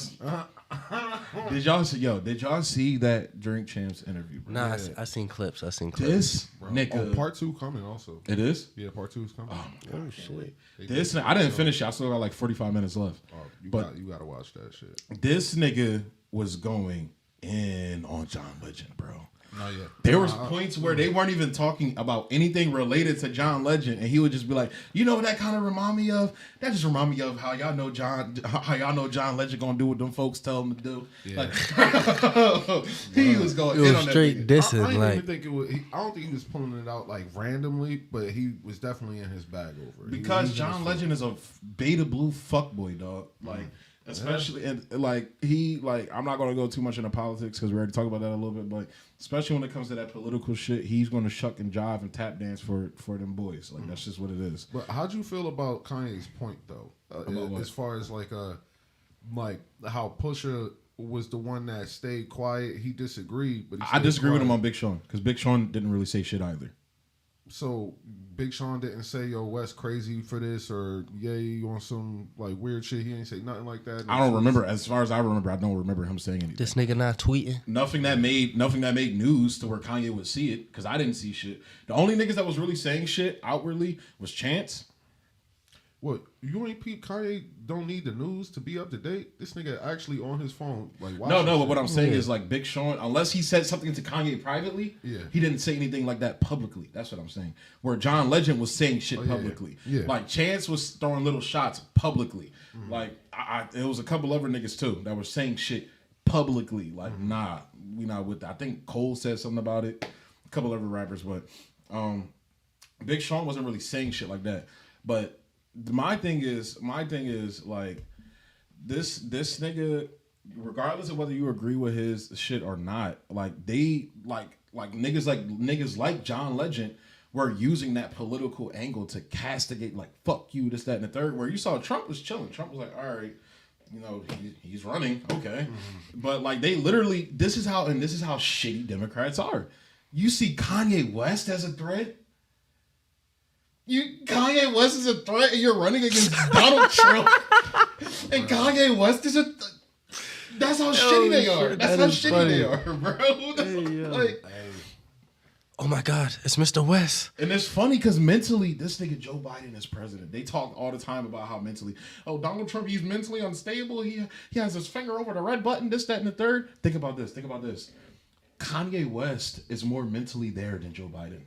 see that Drink Champs interview, bro? Nah, I seen clips. This nigga. Oh, part 2 coming also. It is? Yeah, part 2 is coming. Oh shit. This I didn't finish it. I still got like 45 minutes left. You gotta watch that shit. This nigga was going in on John Legend, bro. Not yet. There was points where they weren't even talking about anything related to John Legend, and he would just be like, "You know what that kind of remind me of? That just remind me of how y'all know John Legend gonna do what them folks tell him to do." Yeah. Like, he was going in on straight that dissing. I Like, even think it was. I don't think he was pulling it out like randomly, but he was definitely in his bag over it. because John Legend is a beta blue fuckboy, dog. Like. Especially and like I'm not gonna go too much into politics because we already talked about that a little bit, but especially when it comes to that political shit, he's gonna shuck and jive and tap dance for them boys. Like that's just what it is. But how'd you feel about Kanye's point though? As far as like how Pusha was the one that stayed quiet, he disagreed, but I disagree with him on Big Sean because Big Sean didn't really say shit either. So Big Sean didn't say, "Yo, West crazy for this," or "Yay on some like weird shit." He ain't say nothing like that. I don't remember. As far as I remember, I don't remember him saying anything. this nigga not tweeting. Nothing that made news to where Kanye would see it because I didn't see shit. The only niggas that was really saying shit outwardly was Chance. What, you ain't peep? Kanye don't need the news to be up to date. This nigga actually on his phone, like No. But what I'm saying is like Big Sean, unless he said something to Kanye privately, he didn't say anything like that publicly. That's what I'm saying. Where John Legend was saying shit publicly, like Chance was throwing little shots publicly. Like it was a couple other niggas too that were saying shit publicly. Like nah, we not with that. I think Cole said something about it. A couple other rappers, but Big Sean wasn't really saying shit like that. But my thing is like this nigga, regardless of whether you agree with his shit or not, like they like niggas like John Legend were using that political angle to castigate, like, fuck you, this, that, and the third, where you saw Trump was chilling. Trump was like, all right, you know, he's running, okay. But, like, they literally, this is how shitty Democrats are. You see Kanye West as a threat? Kanye West is a threat and you're running against Donald Trump? And Kanye West is that's how shitty they are. That's how shitty they are, bro. Like, oh my God, it's Mr. West. and it's funny because mentally, this nigga Joe Biden is president. They talk all the time about how mentally, Donald Trump, he's mentally unstable. He has his finger over the red button, this, that, and the third. Think about this. Kanye West is more mentally there than Joe Biden.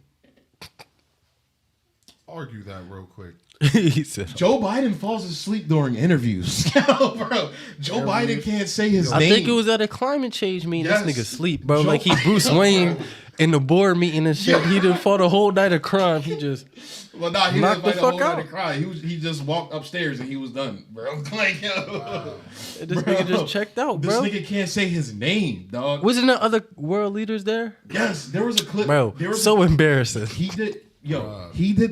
Argue that real quick. He said, Joe Biden falls asleep during interviews. Bro, Joe Biden can't say his name. I think it was at a climate change meeting. Yes. This nigga sleep, bro. Joe- Like he Bruce Wayne in the board meeting and shit. He didn't fought a whole night of crime. He just Well, nah, he knocked didn't the fight the whole fuck night out. of cry. He just walked upstairs and he was done, bro. Like, yo. this nigga just checked out, This bro. nigga can't say his name, dog. Wasn't there other world leaders there, Yes, there was a clip. bro? There was So embarrassing. he did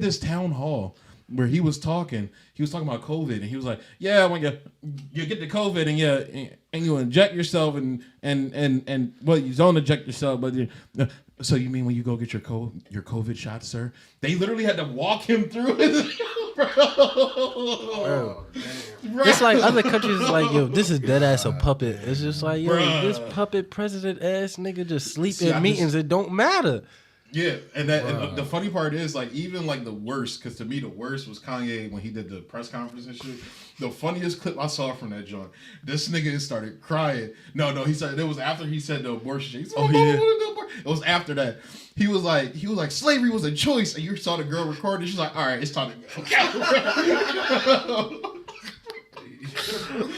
this town hall where he was talking about COVID, and he was like, yeah, when you get the COVID and you inject yourself and well, you don't inject yourself, but so you mean when you go get your COVID shot, sir? They literally had to walk him through it. Bro. It's like other countries is like, yo, this is dead ass a puppet. It's just like, yo, Bruh. this puppet president ass nigga just sleep See, I in meetings. It don't matter. Yeah, and the funny part is, like, even like the worst, because to me the worst was Kanye when he did the press conference and shit. The funniest clip I saw from that joint, this nigga started crying. No, he said it was after he said the abortion shit. Oh yeah, it was after that. He was like slavery was a choice, and you saw the girl recording. She's like, all right, it's time to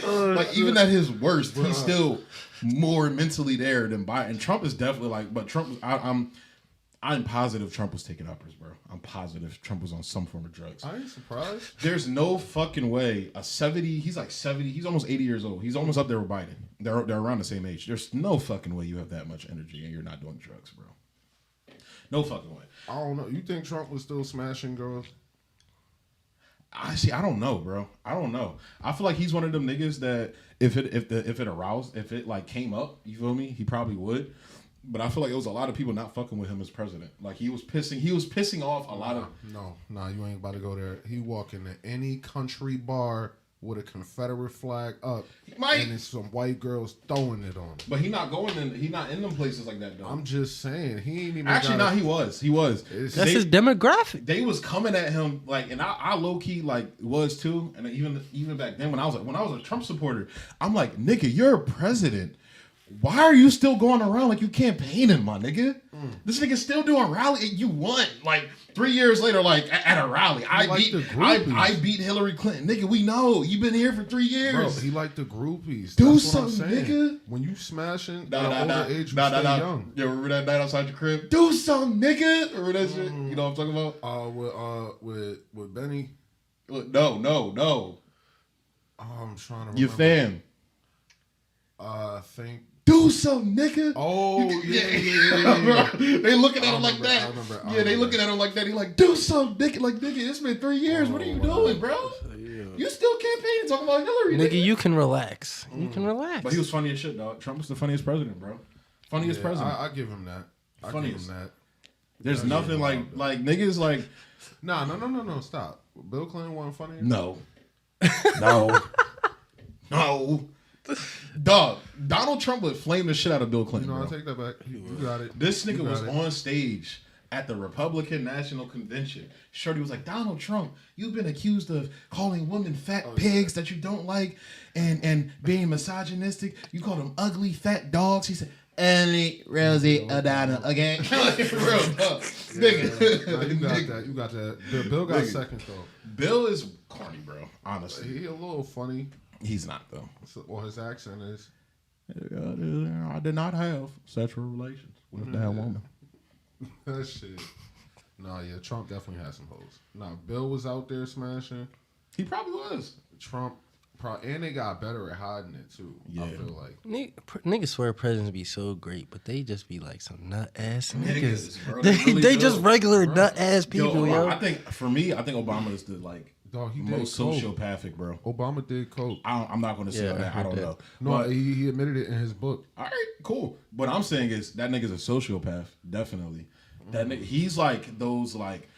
go. Like even at his worst, he's still more mentally there than Biden. And Trump is definitely like, but Trump, I'm positive Trump was taking uppers, bro. I'm positive Trump was on some form of drugs. I ain't surprised. There's no fucking way he's like 70, he's almost 80 years old. He's almost up there with Biden. They're around the same age. There's no fucking way you have that much energy and you're not doing drugs, bro. No fucking way. I don't know. You think Trump was still smashing girls? I don't know, bro. I don't know. I feel like he's one of them niggas that if it aroused, if it like came up, you feel me? He probably would. But I feel like it was a lot of people not fucking with him as president. Like he was pissing off a lot of. No, you ain't about to go there. He walk into any country bar with a Confederate flag up, and it's some white girls throwing it on him. But he not in them places like that though. I'm just saying, he ain't even. Actually, no, he was. That's his demographic. They was coming at him like, and I low key like was too, and even back then when I was a Trump supporter, I'm like, nigga, you're a president. Why are you still going around like you campaigning, my nigga? This nigga's still doing rally and you won. Like 3 years later, like at a rally. I beat Hillary Clinton. Nigga, we know. You've been here for 3 years. Bro, he like the groupies. Do That's something, what I'm saying. nigga. When you smashing at an older age, you stay young. Yeah, remember that night outside your crib? Do something, nigga. Remember that shit? You know what I'm talking about? With Benny. No. Oh, I'm trying to remember. Your fam. Think. Do something, nigga. Oh, yeah. They looking at him like that. I remember. Yeah, they looking at him like that. He like, do something, nigga. Like, nigga, it's been 3 years. What are you doing, bro? You still campaigning talking about Hillary, Nigga, you can relax. You can relax. But he was funny as shit, dog. Trump was the funniest president, bro. Funniest president. I give him that. Funniest. I give him that. There's nothing like niggas like. No. Stop. Bill Clinton wasn't funny. No. No. Dog, Donald Trump would flame the shit out of Bill Clinton. I'll bro. take that back. You got it. This nigga was it. on stage at the Republican National Convention. Shorty was like, Donald Trump, you've been accused of calling women fat pigs that you don't like and being misogynistic. You called them ugly fat dogs. He said, Ellie, Rosie, Adana again. Nigga. You got that. Bill got second though. Bill is corny, bro. Honestly. He a little funny. He's not though. Well, his accent is. I did not have sexual relations with that woman. That shit. Nah, yeah, Trump definitely had some hoes. Nah, Bill was out there smashing. He probably was. Trump And they got better at hiding it too. Yeah. I feel like Niggas swear presidents be so great, but they just be like some nut ass niggas. Niggas, bro, They, they really they do. just regular nut ass people, yo. I think Obama is the like dog, he most did coke. sociopathic, bro. Obama did coke. I'm not going to say Yeah, that. I I don't heard know. No, But, he admitted it in his book. all right, cool. What I'm saying is that nigga's a sociopath, definitely. That nigga, he's like those like.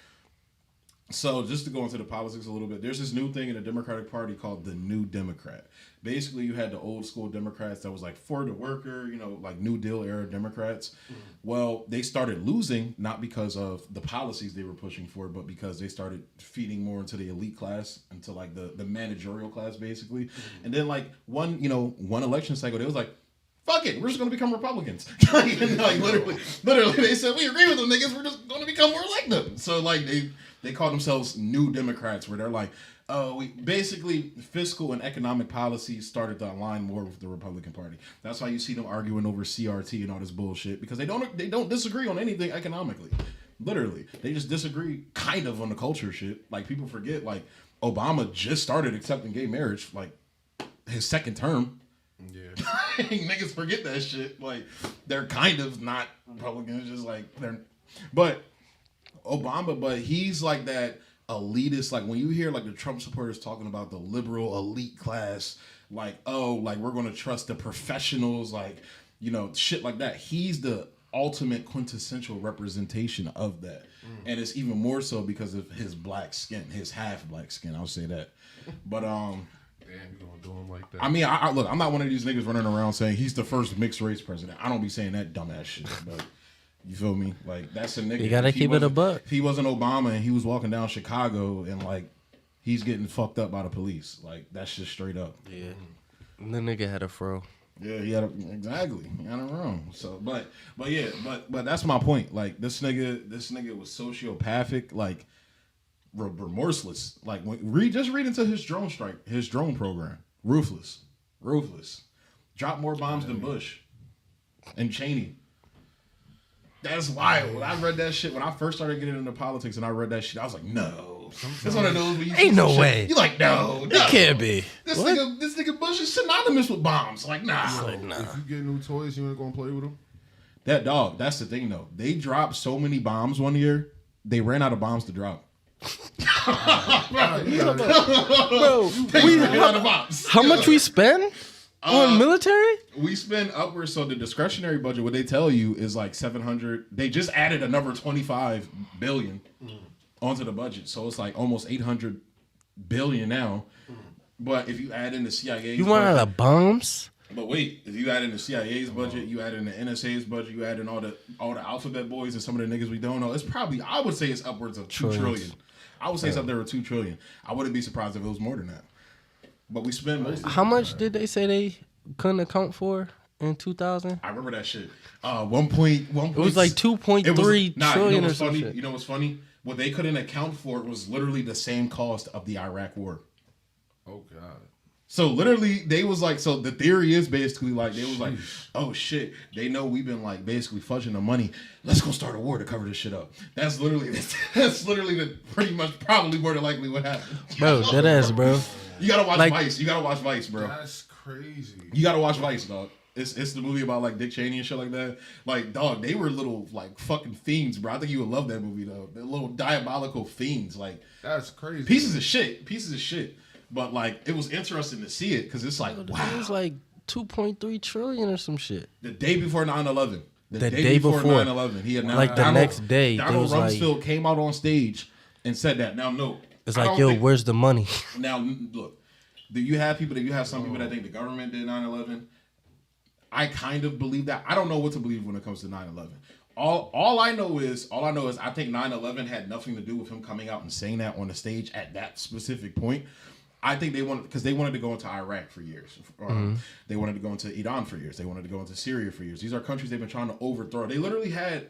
So just to go into the politics a little bit, there's this new thing in the Democratic Party called the New Democrat. Basically, you had the old school Democrats that was like for the worker, you know, like New Deal era Democrats. Well, they started losing not because of the policies they were pushing for, but because they started feeding more into the elite class, into like the managerial class, basically. And then like one election cycle, they was like, fuck it, we're just gonna become Republicans. like literally, they said we agree with them niggas, we're just gonna become more like them. So like they call themselves New Democrats, where they're like, oh, we basically fiscal and economic policies started to align more with the Republican Party. That's why you see them arguing over CRT and all this bullshit, because they don't disagree on anything economically. Literally, they just disagree kind of on the culture shit. Like people forget, like Obama just started accepting gay marriage, like his second term. Yeah. Niggas forget that shit. Like they're kind of not Republicans, just like they're. But Obama, but he's like that elitist. Like when you hear like the Trump supporters talking about the liberal elite class, like oh, like we're gonna trust the professionals, like you know shit like that. He's the ultimate quintessential representation of that, and it's even more so because of his black skin, his half black skin. I'll say that. But Damn, you gonna do him like that? I mean, I look, I'm not one of these niggas running around saying he's the first mixed race president. I don't be saying that dumbass shit, but you feel me? Like that's a nigga. You gotta keep it a buck. If he wasn't Obama and he was walking down Chicago and like he's getting fucked up by the police, like that's just straight up. Yeah, the nigga had a fro. Yeah, he had exactly. He had it wrong. So, but that's my point. Like this nigga was sociopathic, like remorseless. Like just read into his drone program. Ruthless. Drop more bombs than Bush and Cheney. That's wild. When I read that shit, when I first started getting into politics and I read that shit, I was like, no. It's one of those where you Ain't no way. You're like, no. It can't be. This nigga Bush is synonymous with bombs. Like, nah. Like, nah. If you get new toys, you ain't gonna play with them. That dog, that's the thing though. They dropped so many bombs one year, they ran out of bombs to drop. Bro, They ran out of bombs. how much we spend on military? We spend upwards, so the discretionary budget, what they tell you is like 700. They just added another 25 billion onto the budget. So it's like almost 800 billion now. But if you add in the CIA's You want budget, out of bombs? but wait, if you add in the CIA's budget, you add in the NSA's budget, you add in all the alphabet boys and some of the niggas we don't know, it's probably, I would say it's upwards of 2 trillion. I would say it's up there with 2 trillion. I wouldn't be surprised if it was more than that. But we spend most of How much did they say they couldn't account for in 2000? I remember that shit. 1.1. It was like 2.3 trillion or some shit. You know what's funny? What they couldn't account for was literally the same cost of the Iraq War. Oh god. So literally, they was like, so the theory is basically like, they was like, oh shit, they know we've been like basically fudging the money. Let's go start a war to cover this shit up. That's literally the pretty much probably more than likely what happened. Bro, that ass, bro. You gotta watch Like- Vice. You gotta watch Vice, bro. That's crazy. You gotta watch Vice, dog. It's the movie about like Dick Cheney and shit like that. Like, dog, they were little like fucking fiends, bro. I think you would love that movie though. They're little diabolical fiends, like That's crazy. pieces of shit. But like, it was interesting to see it because it's like, It wow. was like 2.3 trillion or some shit. The day before 9/11. The day before. 9/11, he announced. Like the next day, they Donald was like- Rumsfeld came out on stage and said that. Now, no, It's I like, don't yo, think- where's the money? Now, look, you have some people that think the government did 9/11. I kind of believe that. I don't know what to believe when it comes to 9/11. All I know is I think 9/11 had nothing to do with him coming out and saying that on the stage at that specific point. I think they wanted to go into Iraq for years. They wanted to go into Iran for years. They wanted to go into Syria for years. These are countries they've been trying to overthrow. They literally had.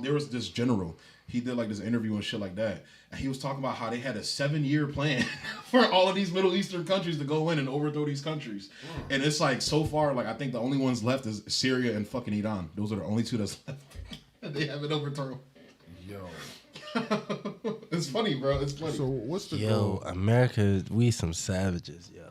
There was this general. He did like this interview and shit like that. And he was talking about how they had a 7-year plan for all of these Middle Eastern countries to go in and overthrow these countries. And it's like, so far, like, I think the only ones left is Syria and fucking Iran. Those are the only two that's left that they haven't overthrown. Yo. It's funny, bro. It's funny. So what's the Yo, goal? America, we some savages, yo.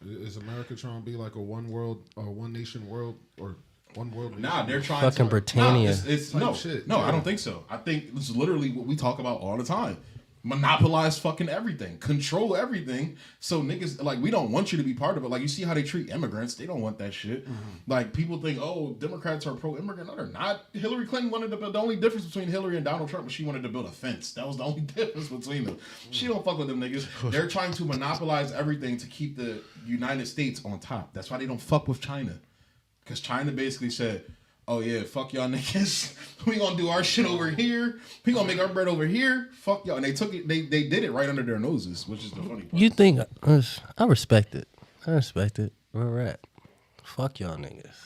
Is America trying to be like a one world or one nation world or one world nation? Nah, they're trying Fucking to Britannia. It's Type no, shit, no, yeah. I don't think so. I think this is literally what we talk about all the time. Monopolize fucking everything, control everything. So niggas, like, we don't want you to be part of it. Like, you see how they treat immigrants? They don't want that shit. Like, people think, oh, Democrats are pro-immigrant. No, they're not. Hillary Clinton wanted to build. The only difference between Hillary and Donald Trump was she wanted to build a fence. That was the only difference between them. She don't fuck with them niggas. They're trying to monopolize everything to keep the United States on top. That's why they don't fuck with China, because China basically said, oh yeah, fuck y'all niggas. We gonna do our shit over here. We gonna make our bread over here. Fuck y'all. And they took it. They did it right under their noses, which is the funny part. You think I respect it? I respect it. Where we're at. Fuck y'all niggas.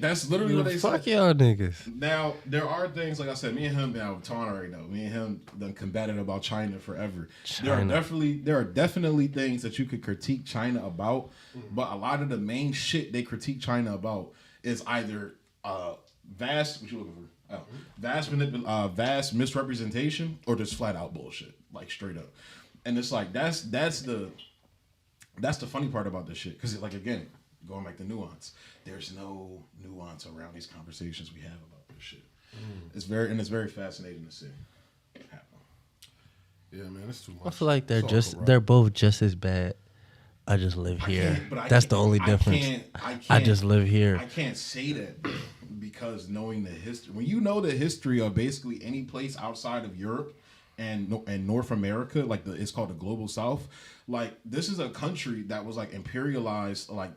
That's literally what they Fuck said. y'all niggas. Now there are things, like I said, me and him now Toine right now. Me and him done combated about China forever. China. There are definitely things that you could critique China about, but a lot of the main shit they critique China about is either vast what you looking for? Vast misrepresentation or just flat out bullshit, like straight up. And it's like that's the funny part about this shit, because like, again, going back to nuance, there's no nuance around these conversations we have about this shit. It's very fascinating to see happen. Yeah, man, it's too much. I feel like It's all they're both just as bad. I just live here. That's the only difference. I just live here. I can't say that because knowing the history, when you know the history of basically any place outside of Europe and North America, like it's called the Global South. Like, this is a country that was like imperialized, like,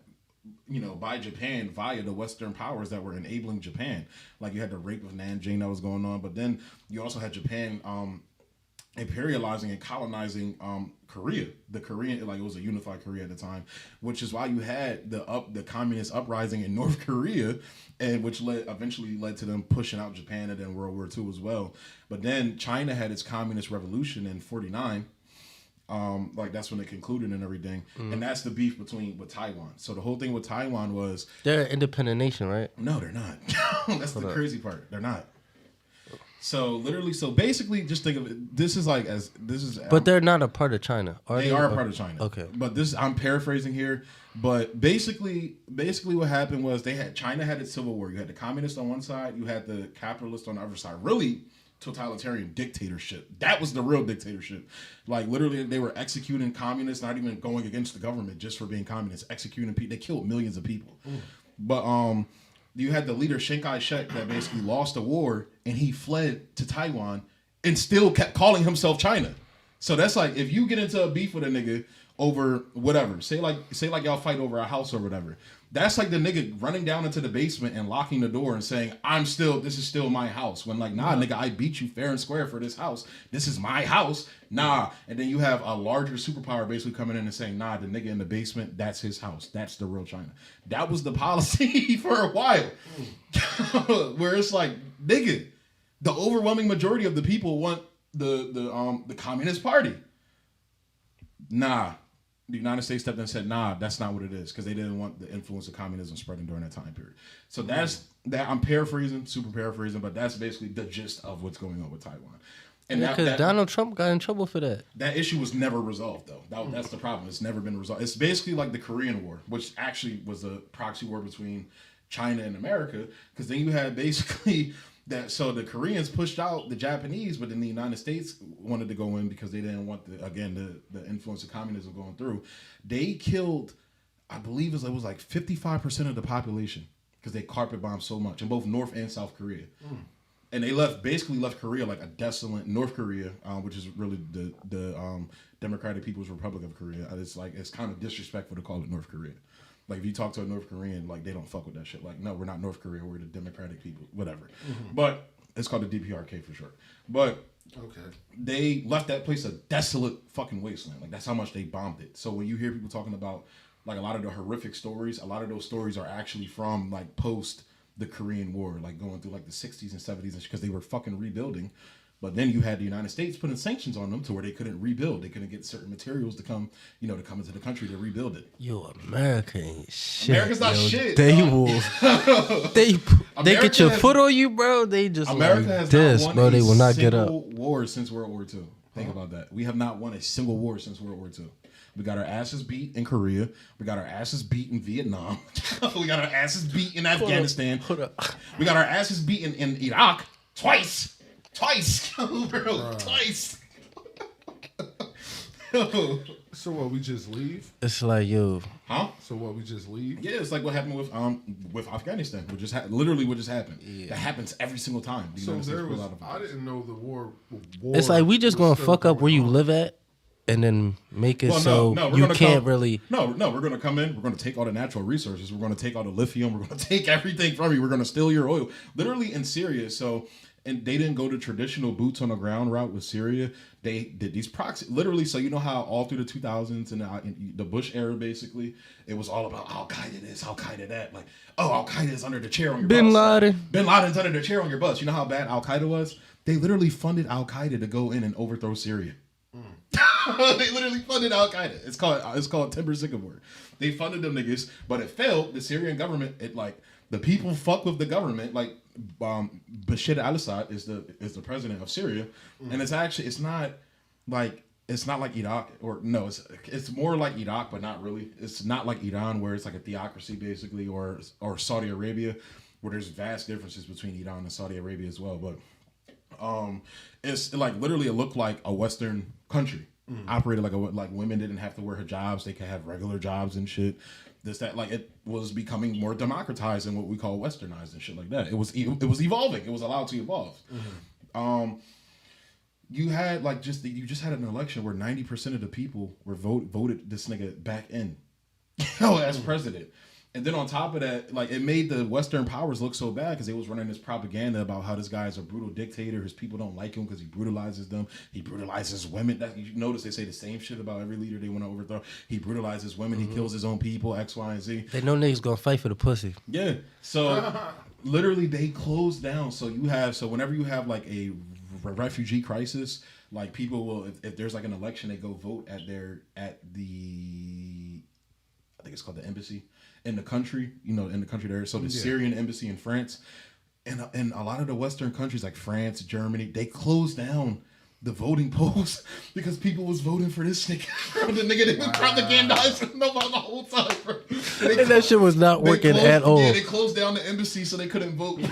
you know, by Japan via the Western powers that were enabling Japan. Like, you had the rape of Nanjing that was going on, but then you also had Japan imperializing and colonizing Korea. The Korean, like, it was a unified Korea at the time, which is why you had the communist uprising in North Korea, and which eventually led to them pushing out Japan, and then World War II as well. But then China had its communist revolution in 49. Like, that's when it concluded and everything, and that's the beef with Taiwan. So the whole thing with Taiwan was They're an independent nation, right? no, they're not. That's the crazy part. They're not. So basically, just think of it. But they're not a part of China. They are a part of China. Okay. But I'm paraphrasing here. But basically what happened was China had its civil war. You had the communists on one side, you had the capitalists on the other side. Really totalitarian dictatorship. That was the real dictatorship. Like, literally, they were executing communists, not even going against the government just for being communists, executing people. They killed millions of people. But you had the leader Chiang Kai-shek that basically lost the war, and he fled to Taiwan and still kept calling himself China. So that's like, if you get into a beef with a nigga over whatever, say like y'all fight over a house or whatever, that's like the nigga running down into the basement and locking the door and saying, this is still my house. When, like, nah, nigga, I beat you fair and square for this house. This is my house. Nah. And then you have a larger superpower basically coming in and saying, nah, the nigga in the basement, that's his house. That's the real China. That was the policy for a while. Where it's like, nigga, the overwhelming majority of the people want the Communist Party. Nah. The United States stepped in and said, nah, that's not what it is, because they didn't want the influence of communism spreading during that time period. So that's that. I'm paraphrasing, super paraphrasing, but that's basically the gist of what's going on with Taiwan. And because Donald Trump got in trouble for that. That issue was never resolved, though. That's the problem. It's never been resolved. It's basically like the Korean War, which actually was a proxy war between China and America, because then you had basically that. So the Koreans pushed out the Japanese, but then the United States wanted to go in because they didn't want the influence of communism going through. They killed, I believe it was like 55% of the population because they carpet bombed so much in both North and South Korea. And they basically left Korea like a desolate North Korea, which is really the Democratic People's Republic of Korea. It's kind of disrespectful to call it North Korea. Like, if you talk to a North Korean, like, they don't fuck with that shit. Like, no, we're not North Korea. We're the Democratic people, whatever. But it's called the DPRK for short. But okay, they left that place a desolate fucking wasteland. Like, that's how much they bombed it. So when you hear people talking about, like, a lot of the horrific stories, a lot of those stories are actually from, like, post the Korean War, like, going through, like, the 60s and 70s, because they were fucking rebuilding. But then you had the United States putting sanctions on them to where they couldn't rebuild. They couldn't get certain materials to come into the country to rebuild it. Yo, America ain't shit. America's not shit. They will. They get your foot on you, bro. They just America like has this, not won bro. They will not get up. war since World War II. Think about that. We have not won a single war since World War II. We got our asses beat in Korea. We got our asses beat in Vietnam. We got our asses beat in Afghanistan. Hold up. We got our asses beaten in Iraq twice. Bro, twice. So what? We just leave? It's like, yo, Huh? So what? We just leave? Yeah, it's like what happened with Afghanistan. What just literally what just happened. Yeah. That happens every single time. The So United States there pulls was. out of I it. didn't know the war. it's like we just was gonna still fuck up where going you on. live at, and then make it Well, so we're you gonna can't come- really. No, we're gonna come in. We're gonna take all the natural resources. We're gonna take all the lithium. We're gonna take everything from you. We're gonna steal your oil. Literally in Syria. So, and they didn't go the traditional boots on the ground route with Syria. They did these proxy. Literally, so you know how all through the 2000s and in the Bush era, basically, it was all about Al Qaeda this, Al Qaeda that. Like, oh, Al Qaeda is under the chair on your Bin bus. Laden. Bin Laden's under the chair on your bus. You know how bad Al Qaeda was? They literally funded Al Qaeda to go in and overthrow Syria. They literally funded Al Qaeda. It's called Timber Sycamore. They funded them niggas, but it failed. The Syrian government, the people fuck with the government. Like Bashar al-Assad is the president of Syria, and it's not like Iraq it's more like Iraq, but not really. It's not like Iran where it's like a theocracy basically, or Saudi Arabia, where there's vast differences between Iran and Saudi Arabia as well. But it's like literally it looked like a Western country. Operated like women didn't have to wear hijabs; they could have regular jobs and shit. It was becoming more democratized and what we call westernized and shit like that. It was evolving. It was allowed to evolve. You had you just had an election where 90% of the people were voted this nigga back in, as president. And then on top of that, like it made the Western powers look so bad because they was running this propaganda about how this guy is a brutal dictator. His people don't like him because he brutalizes them. He brutalizes women. You notice they say the same shit about every leader they want to overthrow. He brutalizes women. He kills his own people. X, Y, and Z. They know niggas gonna fight for the pussy. Yeah. So literally they closed down. So whenever you have like a refugee crisis, like people will if there's like an election, they go vote at the I think it's called the embassy in the country, in the country there. So the Syrian embassy in France, and a lot of the Western countries like France, Germany, they closed down the voting polls because people was voting for this nigga. The nigga that was propagandizing them the whole time, bro. And that shit was not working at all. Yeah, they closed down the embassy so they couldn't vote.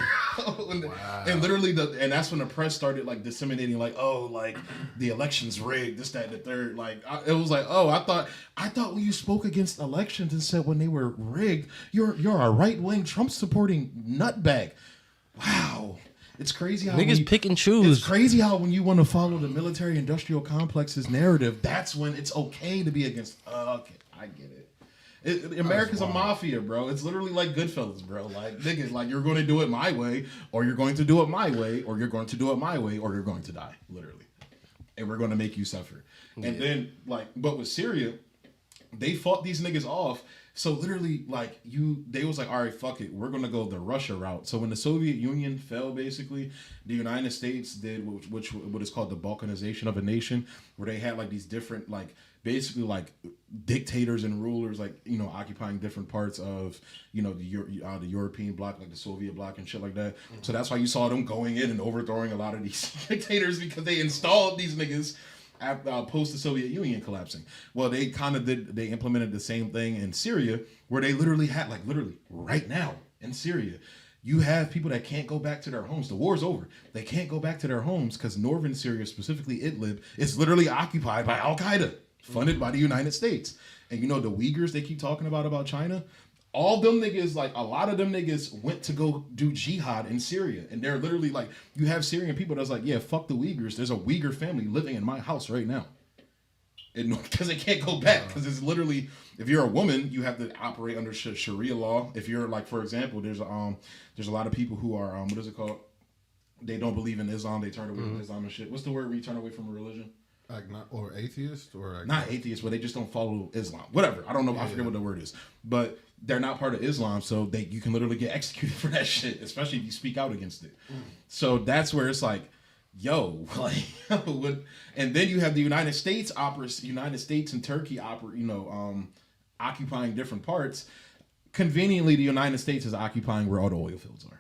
And literally, and that's when the press started like disseminating, like, oh, like the election's rigged, this, that, and the third. Like, it was like, oh, I thought when you spoke against elections and said when they were rigged, you're a right wing Trump supporting nutbag. Wow. It's crazy how Niggas pick and choose. It's crazy how when you want to follow the military industrial complex's narrative, that's when it's okay to be against. Okay, I get it. America's a mafia, bro. It's literally like Goodfellas, bro. Like niggas, like you're going to do it my way, or you're going to do it my way, or you're going to do it my way, or you're going to die, literally, and we're going to make you suffer. Yeah. And then but with Syria, they fought these niggas off. So literally, they was like, all right, fuck it, we're gonna go the Russia route. So when the Soviet Union fell, basically, the United States did what is called the Balkanization of a nation, where they had like these different basically dictators and rulers occupying different parts of the European bloc, like the Soviet bloc and shit like that. Mm-hmm. So that's why you saw them going in and overthrowing a lot of these dictators because they installed these niggas. Post the Soviet Union collapsing. Well, they implemented the same thing in Syria, where they literally had, literally right now in Syria, you have people that can't go back to their homes. The war's over. They can't go back to their homes because northern Syria, specifically Idlib, is literally occupied by Al Qaeda, funded by the United States. And the Uyghurs they keep talking about China, all them niggas, a lot of them niggas went to go do jihad in Syria. And they're literally you have Syrian people that's like, yeah, fuck the Uyghurs. There's a Uyghur family living in my house right now. Because they can't go back. Because it's literally, if you're a woman, you have to operate under Sharia law. If you're, for example, there's a lot of people who are, what is it called? They don't believe in Islam. They turn away from Islam and shit. What's the word when you turn away from a religion? Or atheist? Or not atheist, but they just don't follow Islam. Whatever. I don't know. I forget what the word is. But they're not part of Islam, so you can literally get executed for that shit, especially if you speak out against it. So that's where it's like, yo, what? And then you have the United States and Turkey occupying different parts. Conveniently, the United States is occupying where all the oil fields are.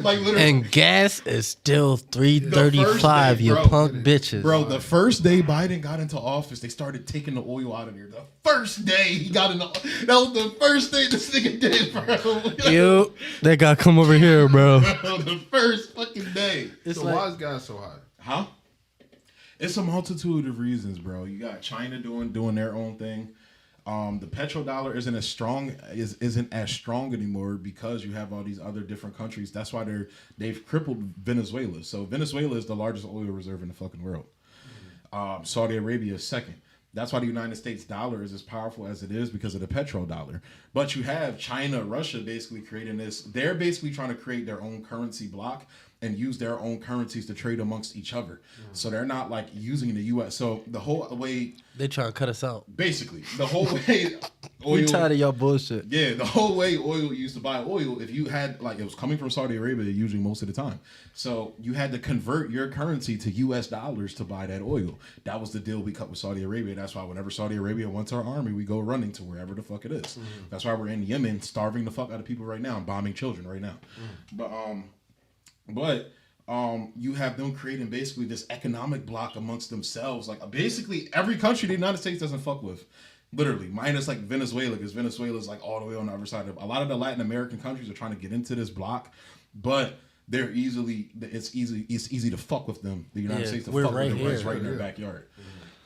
Like literally. And gas is still $3.35. You bro. punk bitches. Bro, the first day Biden got into office, they started taking the oil out of there. The first day he got in that was the first thing this nigga did, bro. Yo, they got to come over here, bro. The first fucking day. So why is gas so high? Huh? It's a multitude of reasons, bro. You got China doing their own thing. The petrodollar isn't as strong anymore because you have all these other different countries. That's why they've crippled Venezuela. So Venezuela is the largest oil reserve in the fucking world. Saudi Arabia is second. That's why the United States dollar is as powerful as it is because of the petrodollar. But you have China, Russia basically creating this. They're basically trying to create their own currency block and use their own currencies to trade amongst each other. So they're not like using the U.S. So the whole way They trying to cut us out. basically the whole way oil. We tired of y'all bullshit. Yeah, the whole way oil used to buy oil, if you had like it was coming from Saudi Arabia usually most of the time. So you had to convert your currency to US dollars to buy that oil. That was the deal we cut with Saudi Arabia. That's why whenever Saudi Arabia wants our army, we go running to wherever the fuck it is. That's why we're in Yemen starving the fuck out of people right now and bombing children right now. But you have them creating basically this economic block amongst themselves. Like basically every country the United States doesn't fuck with. Literally, minus like Venezuela, because Venezuela is like all the way on the other side of a lot of the Latin American countries are trying to get into this block, but it's easy to fuck with them. The United States to fuck with them right in their backyard.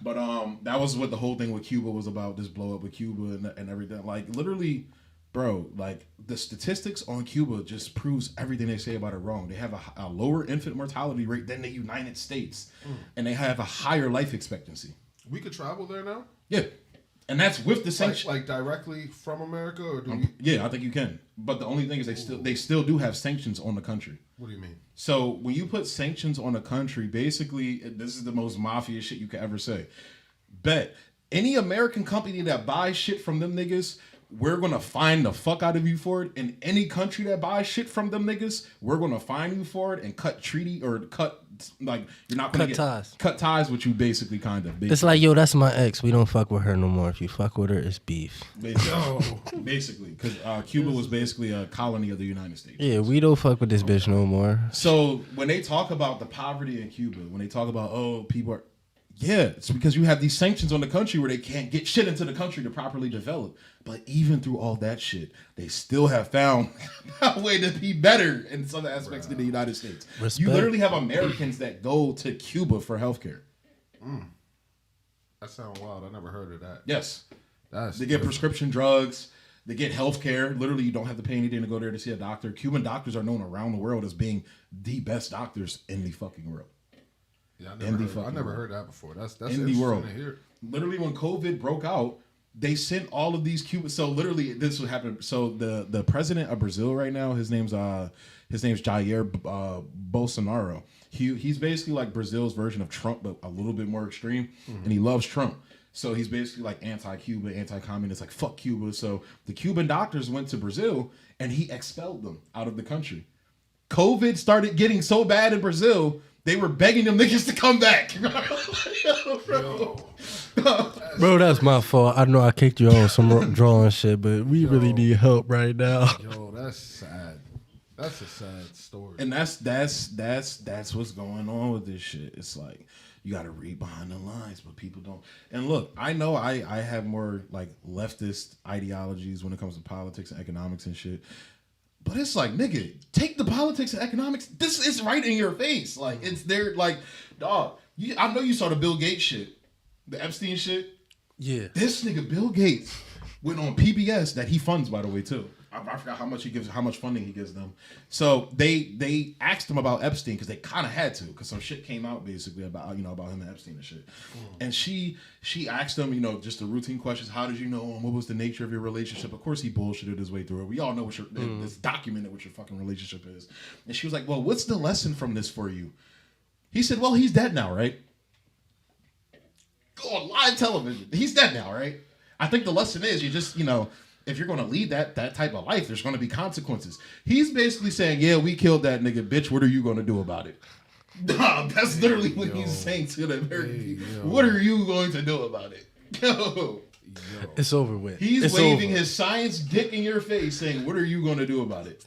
But that was what the whole thing with Cuba was about. This blow up with Cuba and everything. Like literally, bro, like the statistics on Cuba just proves everything they say about it wrong. They have a lower infant mortality rate than the United States, and they have a higher life expectancy. We could travel there now? Yeah. And that's with the sanctions. Like directly from America, or do we? Yeah, I think you can. But the only thing is they still do have sanctions on the country. What do you mean? So when you put sanctions on a country, basically this is the most mafia shit you could ever say. Bet any American company that buys shit from them niggas, we're gonna fine the fuck out of you for it. And any country that buys shit from them niggas, we're gonna fine you for it and cut treaty or cut like you're not gonna cut ties with you basically kind of. Basically. It's like, yo, that's my ex. We don't fuck with her no more. If you fuck with her, it's beef. Basically, because Cuba was basically a colony of the United States. Yeah, we don't fuck with this bitch no more. So when they talk about the poverty in Cuba, when they talk about people are. Yeah, it's because you have these sanctions on the country where they can't get shit into the country to properly develop. But even through all that shit, they still have found a way to be better in some aspects than the United States. Respect. You literally have Americans that go to Cuba for healthcare. That sounds wild. I never heard of that. Yes. They get prescription drugs. They get healthcare. Literally, you don't have to pay anything to go there to see a doctor. Cuban doctors are known around the world as being the best doctors in the fucking world. Yeah, I never heard that before. That's in the world. To hear. Literally, when COVID broke out, they sent all of these Cubans. So literally, this would happen. So the president of Brazil right now, his name's Jair Bolsonaro. He's basically like Brazil's version of Trump, but a little bit more extreme. And he loves Trump. So he's basically like anti-Cuba, anti-communist, like fuck Cuba. So the Cuban doctors went to Brazil and he expelled them out of the country. COVID started getting so bad in Brazil. They were begging them niggas to come back. Bro, that's my fault. I know I kicked you on some drawing shit, but we really need help right now. Yo, that's sad. That's a sad story. And that's what's going on with this shit. It's like you got to read behind the lines, but people don't. And look, I know I have more like leftist ideologies when it comes to politics and economics and shit. But it's like, nigga, take the politics and economics. This is right in your face. Like, it's there. Like, dog, I know you saw the Bill Gates shit. The Epstein shit. Yeah. This nigga, Bill Gates, went on PBS that he funds, by the way, too. I forgot how much funding he gives them. So they asked him about Epstein because they kind of had to, because some shit came out basically about him and Epstein and shit. And she asked him, just the routine questions. How did you know him? What was the nature of your relationship? Of course he bullshitted his way through it. We all know what it's documented what your fucking relationship is. And she was like, well, what's the lesson from this for you? He said, well, he's dead now, right? On live television. He's dead now, right? I think the lesson is you just, if you're going to lead that type of life, there's going to be consequences. He's basically saying, yeah, we killed that nigga, bitch. What are you going to do about it? Nah, that's literally what he's saying to the American people. What are you going to do about it? Yo. It's over with. He's waving his science dick in your face saying, what are you going to do about it?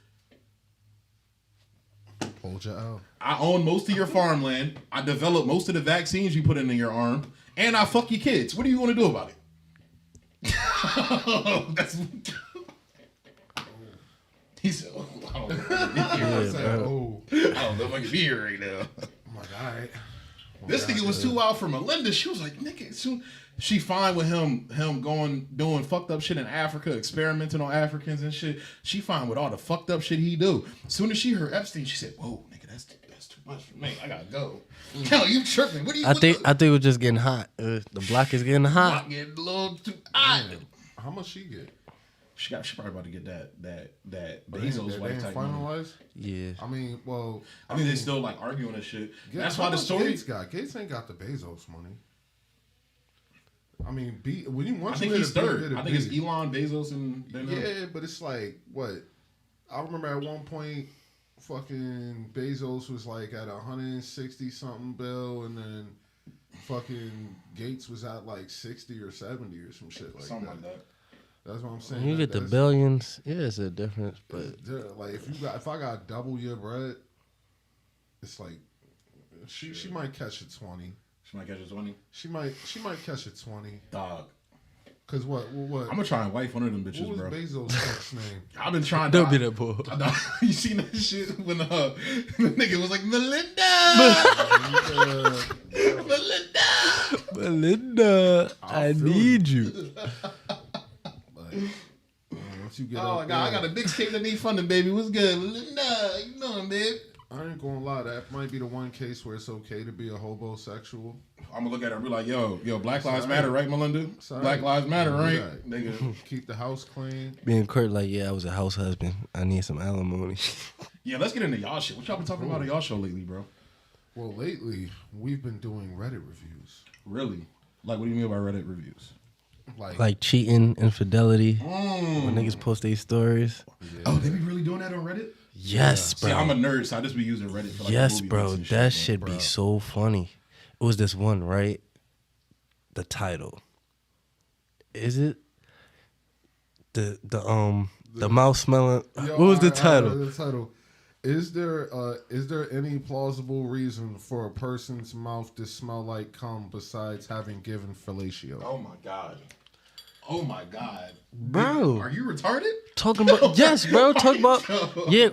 Hold your L. I own most of your farmland. I develop most of the vaccines you put in your arm, and I fuck your kids. What do you want to do about it? That's. He said, "Oh, I don't know if I can be here. I don't know if I can be here right now." I'm like, all right. This nigga was too wild for Melinda. She was like, "Nigga, soon." She fine with him going doing fucked up shit in Africa, experimenting on Africans and shit. She fine with all the fucked up shit he do. As soon as she heard Epstein, she said, "Whoa, nigga, that's too much for me. I gotta go." Hell, you tripping? What are you? I think we're just getting hot. The block is getting hot. Block getting a little too hot. How much she get? She probably about to get that But Bezos they white ain't type money. finalized? Yeah. I mean, well, I mean, they still like arguing and shit. yeah, That's how why the much story. Gates ain't got the Bezos money. I mean, when you I once think you he's hit a big, third. hit a I think it's big. Elon, Bezos, and then Yeah, but it's like what? I remember at one point, fucking Bezos was like at 160 something bill, and then fucking Gates was at like 60 or 70 or some shit like something that. like that. That's what I'm saying. When you get the billions, yeah, it's a difference. But Like if I got double your bread, it's like she might catch a 20. She might catch a 20. She might catch a 20. Dog. Cause what? I'm gonna try and wife one of them bitches, What was bro. Bezos' fuck's name? I've been trying. don't be that boy. You seen that shit when the nigga was like Melinda, Melinda. Melinda, I feel need you. Like, once you get Oh my up god, I there, got a mixtape that need funding, baby. What's good, Melinda? You know him, babe. I ain't gonna lie. That might be the one case where it's okay to be a homosexual. I'm gonna look at her and be like, yo, Black Lives Sorry. Matter, right, Melinda? Sorry. Black Lives Matter, right? Right. Nigga. Keep the house clean. Me and Kurt like, yeah, I was a house husband. I need some alimony. Yeah, let's get into y'all shit. What y'all been talking about on y'all show lately, bro? Well, lately we've been doing Reddit reviews. Really? Like, what do you mean by Reddit reviews? Like cheating, infidelity. When niggas post their stories. yeah. Oh, they be really doing that on Reddit? Yes, bro. See, I'm a nerd, so I just be using Reddit for like Yes, movie bro. bits and That shit, should bro. be so funny. It was this one, right? The title. Is it the mouth smelling? Yo, What was the alright, title? the title. Is there any plausible reason for a person's mouth to smell like cum besides having given fellatio? Oh my god. Oh my god. Bro. Are you retarded? Talking about yes, bro. Talking about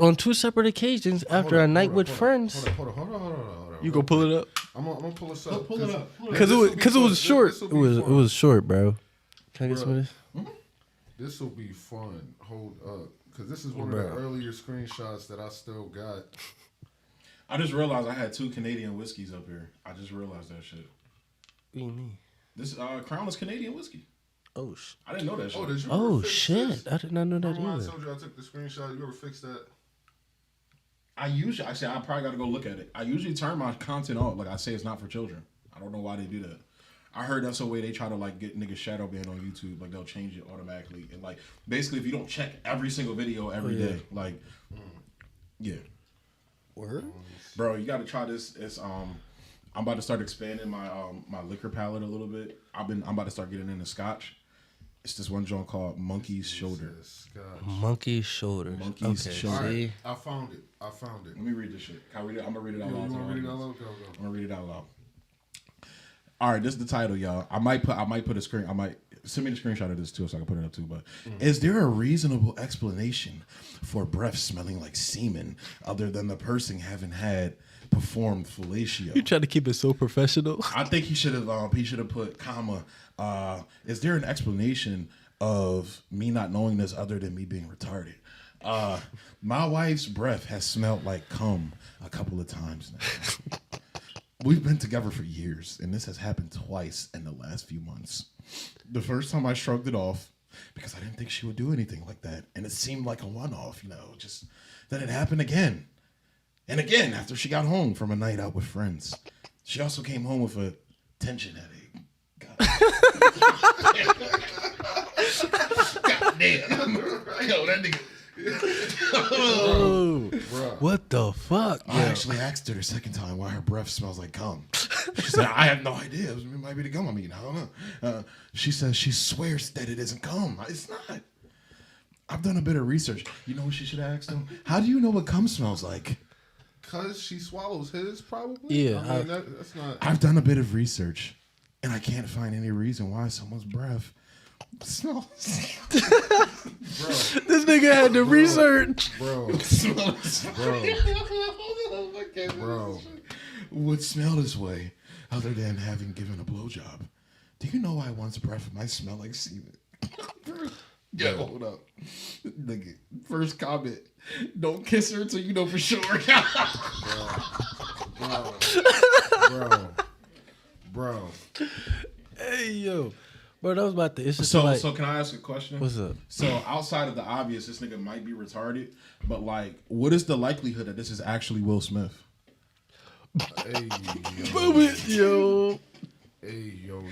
on 2 separate occasions after a night with friends. Hold on. You gonna pull it up? I'm gonna pull this up. Pull it up. Because it was short. It was short, bro. Can I get Bruh. some of this? This will be fun. Hold up, because this is one of Bruh. the earlier screenshots that I still got. I just realized I had 2 Canadian whiskeys up here. I just realized that shit. What do you mean? This Crown is Canadian whiskey. Oh I didn't know that shit. Oh, did you? Oh ever fix shit! this? I did not know that Remember when I either. told you I took the screenshot? You ever fix that? I probably got to go look at it. I usually turn my content off. Like I say, it's not for children. I don't know why they do that. I heard that's the way they try to like get niggas shadow banned on YouTube. Like they'll change it automatically. And like basically, if you don't check every single video every day, like yeah, Word? bro, you got to try this. It's I'm about to start expanding my my liquor palette a little bit. I'm about to start getting into Scotch. It's this one joint called Monkey's Shoulder. Monkey shoulders. Monkey's Okay, shoulder. see? I found it. Let me read this shit. Can I read it? I'm gonna read it out You loud. want to read it out loud? Go. I'm gonna read it out loud. All right, this is the title, y'all. I might put a screen. I might send me the screenshot of this too, so I can put it up too. But is there a reasonable explanation for breath smelling like semen, other than the person having had performed fellatio? You try to keep it so professional. I think he should have put comma. Is there an explanation of me not knowing this other than me being retarded? My wife's breath has smelled like cum a couple of times now. We've been together for years, and this has happened twice in the last few months. The first time I shrugged it off because I didn't think she would do anything like that, and it seemed like a one-off, just then it happened again. And again, after she got home from a night out with friends. She also came home with a tension headache. God damn. Yo, that nigga. Oh, what the fuck? I actually asked her the second time why her breath smells like cum. She said, I have no idea. It might be the gum. I don't know. She says she swears that it isn't cum. It's not. I've done a bit of research. You know what she should have asked him? How do you know what cum smells like? because she swallows his, probably. Yeah, I mean, that's not. I've done a bit of research, and I can't find any reason why someone's breath smells. This nigga had to research. Bro, bro. Would smell this way other than having given a blowjob. Do you know why one's breath might smell like semen? Yeah, hold up. Nigga, first comment. Don't kiss her until you know for sure. Bro. Hey yo, bro, that was about the. It's just So like, can I ask a question? what's up? So outside of the obvious, this nigga might be retarded, but like, what is the likelihood that this is actually Will Smith? Hey, Yo, you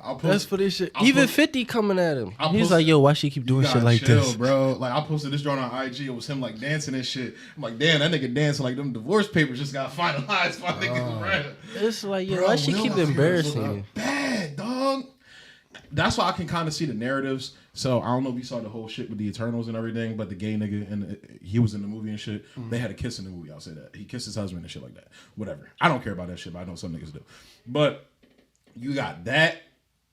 wrong. that's for this shit. Even 50 coming at him. He's post- like, yo, why she keep doing shit like this? bro. Like I posted this joint on IG. It was him like dancing and shit. I'm like, damn, that nigga dancing like them divorce papers just got finalized by niggas. Right? It's like, yo, Bro, why she Will keep out here embarrassing looking you? bad, dog. That's why I can kind of see the narratives. So I don't know if you saw the whole shit with the Eternals and everything, but the gay nigga and he was in the movie and shit. They had a kiss in the movie. I'll say that he kissed his husband and shit like that. Whatever. I don't care about that shit, but I know some niggas do. But you got that,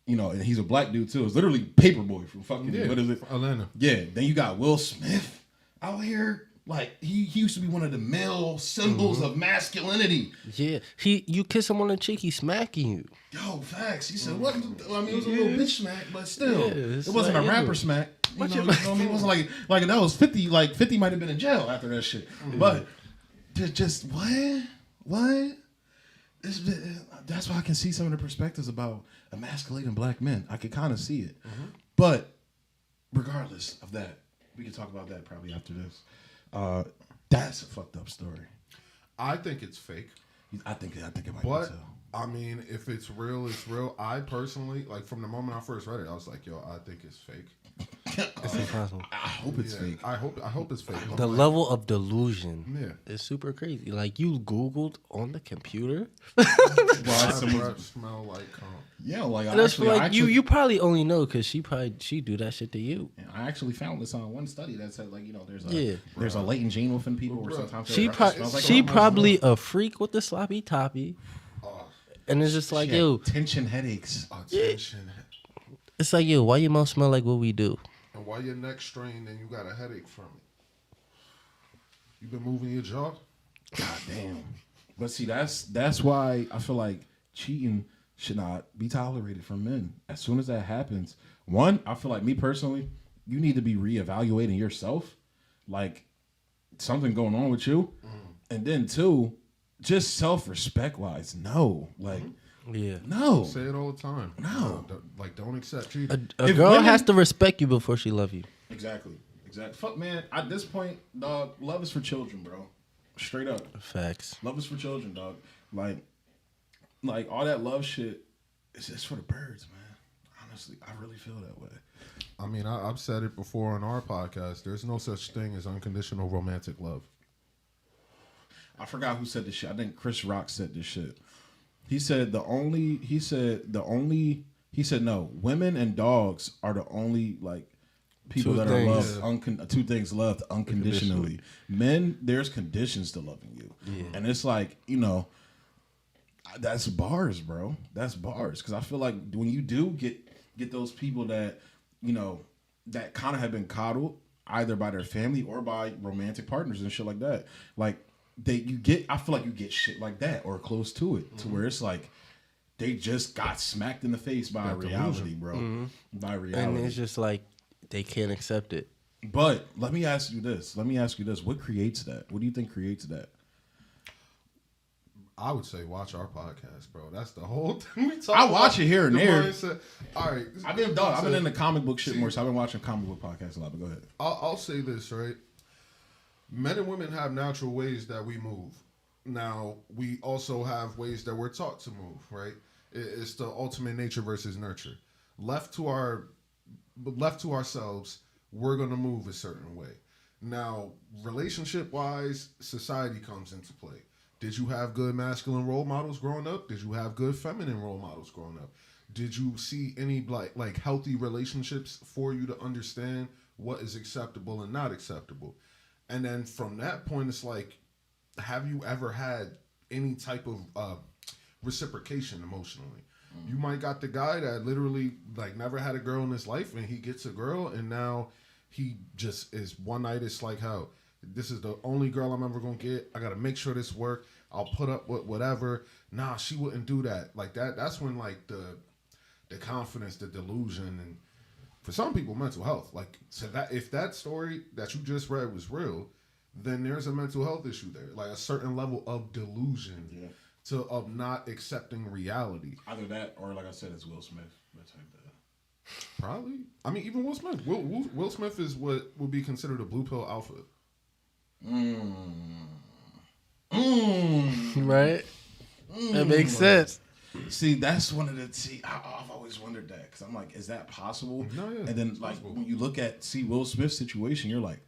you know, and he's a black dude too. It's literally Paperboy from fucking what is it? Atlanta. Yeah. Then you got Will Smith out here. Like he used to be one of the male symbols of masculinity. Yeah, you kiss him on the cheek, he smacking you. Yo, facts. He said, "What?" I mean, it was a little bitch smack, but still, Yeah, it's it wasn't like, a rapper ew. smack. You know what I mean? It wasn't like that was 50. Like 50 might have been in jail after that shit. But just what? That's why I can see some of the perspectives about emasculating black men. I can kind of see it. But regardless of that, we can talk about that probably after this. That's a fucked up story. I think it's fake. I think it might be But so. I mean, if it's real, it's real. I personally, like, from the moment I first read it, I was like, yo, I think it's fake. It's impossible. I hope it's fake. I hope it's fake. The level of delusion Yeah. is super crazy. Like, you Googled on the computer. My breath smell like cum. Yeah, like That's like you probably only know because she do that shit to you. I actually found this on one study that said like there's Yeah. a latent gene within people where sometimes She their breath smells like she cum. probably a freak with the sloppy toppy, and it's just like, She had yo, tension headaches. Attention. it's like, yo, why your mouth smell like what we do? And why your neck strained and you got a headache from it? You been moving your jaw? God damn. But see, that's why I feel like cheating should not be tolerated from men. As soon as that happens, one, I feel like me personally, you need to be reevaluating yourself, like something going on with you, and then two, just self-respect wise, no, like Yeah, no, Say it all the time. No. Don't accept cheating. a If girl women- has to respect you before she love you. exactly. Fuck, man. At this point, dog, love is for children, bro. Straight up. Facts. Love is for children, dog. Like all that love shit is just for the birds, man. Honestly, I really feel that way. I mean, I've said it before on our podcast. There's no such thing as unconditional romantic love. I forgot who said this shit. I think Chris Rock said this shit. He said no, women and dogs are the only like people Two that things. are loved two things loved unconditionally. Men, there's conditions to loving you. Yeah. And it's like, that's bars, bro. That's bars. Cause I feel like when you do get those people that, that kind of have been coddled either by their family or by romantic partners and shit like that. Like I feel like you get shit like that or close to it, to where it's like they just got smacked in the face by reality, bro. By reality. And it's just like they can't accept it. But let me ask you this. What creates that? What do you think creates that? I would say watch our podcast, bro. That's the whole thing we talk I about. watch it here and The there. mindset. All right. I've been in the comic book shit more, so I've been watching comic book podcasts a lot, but go ahead. I'll say this, right? Men and women have natural ways that we move. Now, we also have ways that we're taught to move, right? It's the ultimate nature versus nurture. Left to ourselves, we're going to move a certain way. Now, relationship-wise, society comes into play. Did you have good masculine role models growing up? Did you have good feminine role models growing up? Did you see any like healthy relationships for you to understand what is acceptable and not acceptable? And then from that point, it's like have you ever had any type of reciprocation emotionally? You might got the guy that literally like never had a girl in his life, and he gets a girl, and now he just is one night. It's like, how this is the only girl I'm ever gonna get. I gotta make sure this work. I'll put up with whatever. Nah, she wouldn't do that. Like that. That's when like the confidence, the delusion, and for some people, mental health. Like, so that if that story that you just read was real, then there's a mental health issue there. Like a certain level of delusion. Yeah. Of not accepting reality. Either that or, like I said, it's Will Smith. That type of. Probably. I mean, even Will Smith. Will Smith is what would be considered a blue pill alpha. Right? That makes sense. See, that's one of the. I've always wondered that because I'm like, is that possible? No, yeah, and then, like, when you look at Will Smith's situation, you're like,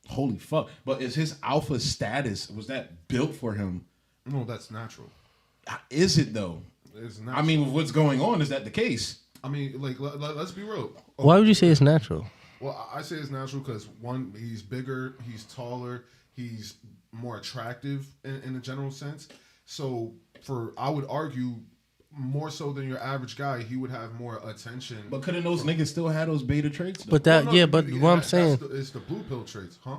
holy fuck. But is his alpha status, was that built for him? No, that's natural. Is it though? It's natural. I mean, with what's going on, is that the case? I mean, like, let's be real. Why would you say it's natural? Well, I say it's natural because one, he's bigger, he's taller, he's more attractive in a general sense. So, I would argue, more so than your average guy, he would have more attention. But couldn't those niggas still have those beta traits? Though? But what I'm saying, it's the blue pill traits, huh?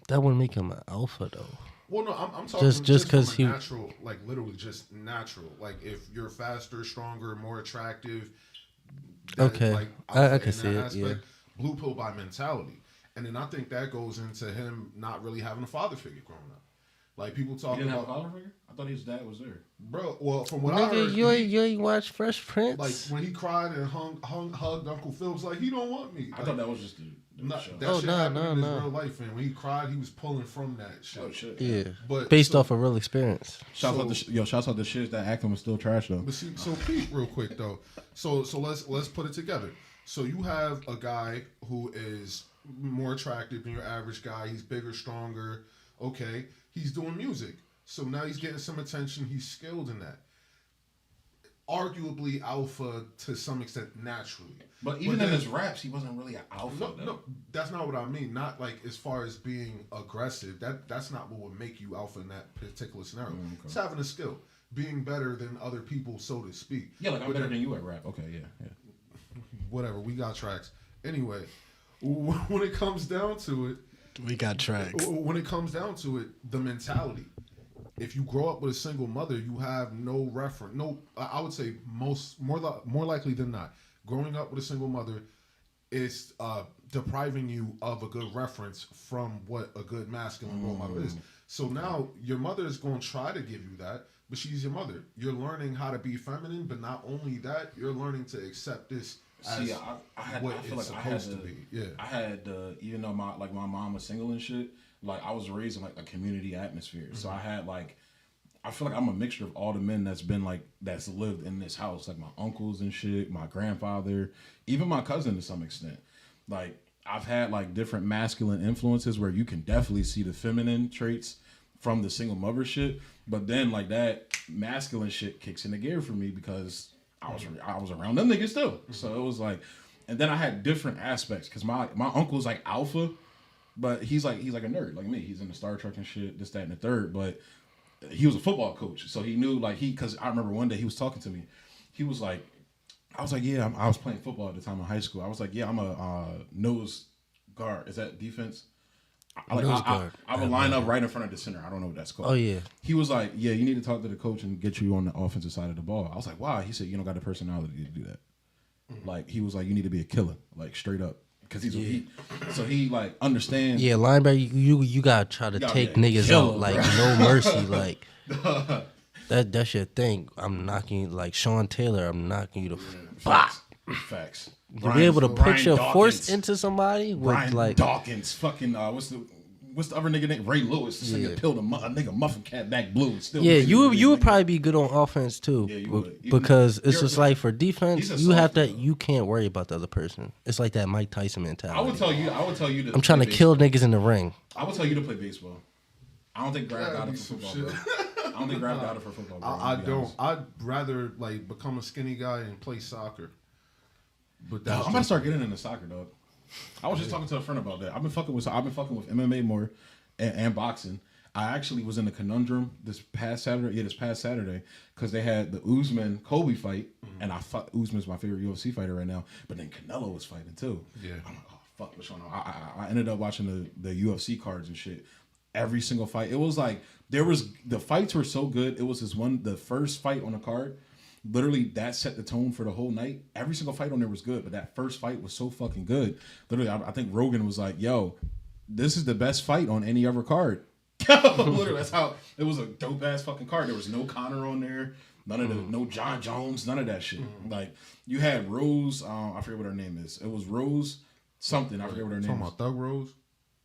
That wouldn't make him an alpha though. Well, no, I'm talking just because he natural, like literally just natural. Like if you're faster, stronger, more attractive. Okay, like, I can see it. Yeah, blue pill by mentality, and then I think that goes into him not really having a father figure growing up. Like people talk he didn't about have a father figure. I thought his dad was there, bro. Well, from what I heard, you ain't watch Fresh Prince. Like when he cried and hugged Uncle Phil, was like he don't want me. I thought that was just the show. That shit happened in his real life, and when he cried, he was pulling from that shit. Oh shit! Yeah, but based off a real experience. Shouts out the shits that acting was still trash though. But see, so Pete, real quick though. So let's put it together. So you have a guy who is more attractive than your average guy. He's bigger, stronger. Okay, he's doing music. So now he's getting some attention. He's skilled in that. Arguably alpha to some extent naturally. But even in his raps, he wasn't really an alpha. No, that's not what I mean. Not like as far as being aggressive. That's not what would make you alpha in that particular scenario. Okay. It's having a skill. Being better than other people, so to speak. Yeah, like I'm better than you at rap. Okay, yeah. Whatever, we got tracks. Anyway, when it comes down to it, we got tracks. When it comes down to it, the mentality. If you grow up with a single mother, you have no reference. No, I would say more likely than not, growing up with a single mother is depriving you of a good reference from what a good masculine role model is. So now your mother is going to try to give you that, but she's your mother. You're learning how to be feminine, but not only that, you're learning to accept this as what it's supposed to be. Yeah, I had even though my mom was single and shit. Like I was raised in like a community atmosphere, so I had like, I feel like I'm a mixture of all the men that's lived in this house, like my uncles and shit, my grandfather, even my cousin to some extent. Like I've had like different masculine influences where you can definitely see the feminine traits from the single mother shit, but then like that masculine shit kicks into gear for me because I was around them niggas too. So it was like, and then I had different aspects because my uncle's like alpha. But he's like a nerd like me. He's into Star Trek and shit, this, that, and the third. But he was a football coach, so he knew because I remember one day he was talking to me. He was like, I was like, yeah, I was playing football at the time in high school. I was like, yeah, I'm a nose guard. Is that defense? I would line up right in front of the center. I don't know what that's called. Oh yeah. He was like, yeah, you need to talk to the coach and get you on the offensive side of the ball. I was like, wow. He said, you don't got the personality to do that. Like he was like, you need to be a killer, like straight up. Cause so he like understands. Yeah, linebacker, you gotta try to take niggas out like no mercy, like that's your thing. I'm knocking you like Sean Taylor. I'm knocking you to facts. You be able to put your force into somebody with Brian like Dawkins, fucking what's the other nigga name? Ray Lewis. This nigga peeled a nigga muffin cap back blue. Still you would probably be good on offense too. Yeah, you would. Because it's just like for defense, you can't worry about the other person. It's like that Mike Tyson mentality. I would tell you I'm trying to kill niggas in the ring. I would tell you to play baseball. I don't think Grav got it for football, bro. I don't think Grav got it for football, bro. I don't. I'd rather like become a skinny guy and play soccer. But I'm gonna start getting into soccer, dog. I was just talking to a friend about that. I've been fucking with MMA more and boxing. I actually was in the conundrum this past Saturday, because they had the Usman Kobe fight, and I thought Usman's my favorite UFC fighter right now, but then Canelo was fighting too. Yeah, I'm like, oh fuck, what's going on? I ended up watching the UFC cards and shit. Every single fight, it was like the fights were so good. It was the first fight on the card. Literally, that set the tone for the whole night. Every single fight on there was good, but that first fight was so fucking good. Literally, I think Rogan was like, "Yo, this is the best fight on any other card." Literally, that's how it was, a dope ass fucking card. There was no Conor on there, no John Jones, none of that shit. Like you had Rose, I forget what her name is. It was Rose something. I forget what her name is. Talking about Thug Rose.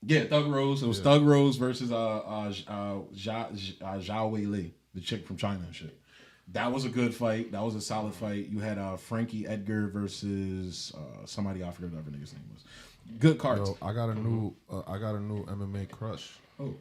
Yeah, Thug Rose. It was Thug Rose versus Zhao Weili, the chick from China and shit. That was a good fight. That was a solid fight. You had Frankie Edgar versus somebody, I forget what that nigga's name was. Good cards. Yo, I got a new MMA crush. Oh.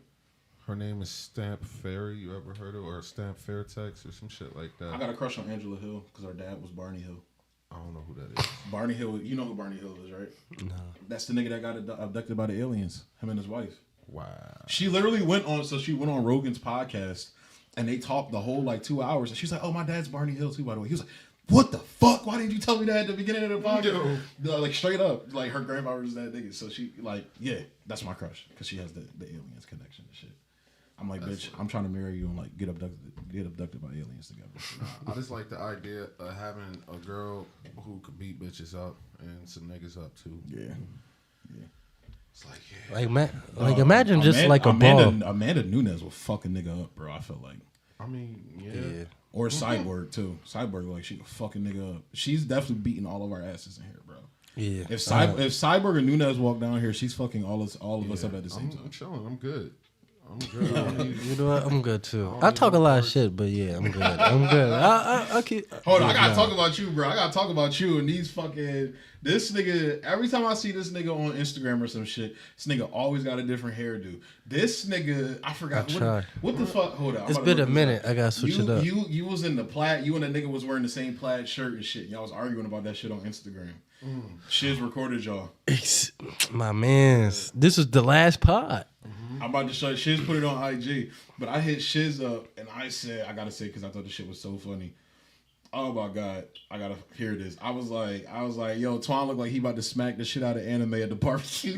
Her name is Stamp Fairy. You ever heard of her? Or Stamp Fairtex or some shit like that. I got a crush on Angela Hill because her dad was Barney Hill. I don't know who that is. Barney Hill, you know who Barney Hill is, right? No. That's the nigga that got abducted by the aliens. Him and his wife. Wow. She literally went on Rogan's podcast and they talked the whole like 2 hours. And she's like, "Oh, my dad's Barney Hill too, by the way." He was like, "What the fuck? Why didn't you tell me that at the beginning of the podcast?" Like straight up, like her grandfather was that nigga. So she like, yeah, that's my crush because she has the aliens connection and shit. I'm like, bitch, I'm trying to marry you and like get abducted by aliens together. I just like the idea of having a girl who could beat bitches up and some niggas up too. Yeah. It's like, like imagine just like a ball. Amanda Nunes will fuck a nigga up, bro. I feel like. I mean, yeah. Or Cyborg too. Cyborg, like she could fuck a nigga up. She's definitely beating all of our asses in here, bro. Yeah. If Cyborg and Nunes walk down here, she's fucking all of us up at the same time. I'm chilling. I'm good. I'm good. You know what? I'm good too. I talk a lot of shit, but yeah, I'm good. I'm good. I keep. Hold on, I gotta talk about you, bro. I gotta talk about you and these fucking. This nigga. Every time I see this nigga on Instagram or some shit, this nigga always got a different hairdo. This nigga, I forgot. What the fuck? Hold on. It's been a minute. I gotta switch it up. You was in the plaid. You and the nigga was wearing the same plaid shirt and shit. Y'all was arguing about that shit on Instagram. Shiz recorded y'all. My man's. This is the last pod. I'm about to show you. Shiz put it on IG, but I hit Shiz up and I said, I gotta say, because I thought the shit was so funny. Oh my god, I gotta hear this. I was like, yo, Toine look like he about to smack the shit out of anime at the barbecue.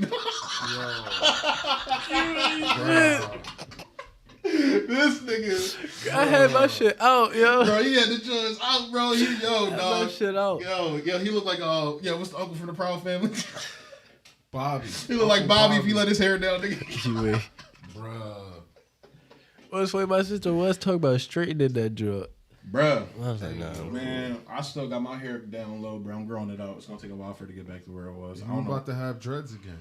This nigga, I had my shit out, yo. Bro, he had the joints out, bro. Dog. My shit out. Yo, he looked like what's the uncle from the Proud Family? Bobby. He look like Bobby if he let his hair down, nigga. Bruh. What's funny, my sister was talking about straightening that drug. Bruh. I was like, no. Man, I still got my hair down low, bro. I'm growing it out. It's gonna take a while for it to get back to where it was. I'm about to have dreads again.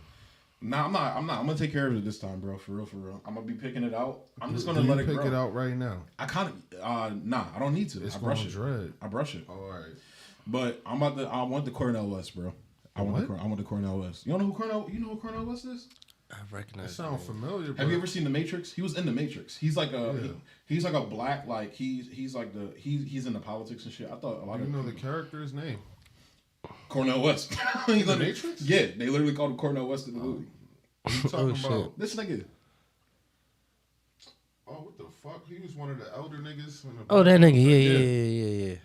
Nah, I'm not. I'm gonna take care of it this time, bro. For real. I'm gonna be picking it out. I'm just gonna let it grow. Pick it out right now. I kind of, nah, I don't need to. It's I brush it. Dread. I brush it. All right. But I want the Cornell West, bro. I want the Cornell West. You don't know you know who Cornell West is? I recognize. It sounds familiar. Have you ever seen The Matrix? He was in The Matrix. He's like he's like a black, like he's like he's into politics and shit. I thought a lot of you know the character's name. Cornell West. The Matrix? Yeah, they literally called him Cornell West in the movie. What you talking about? This nigga. Oh, what the fuck? He was one of the elder niggas. That nigga.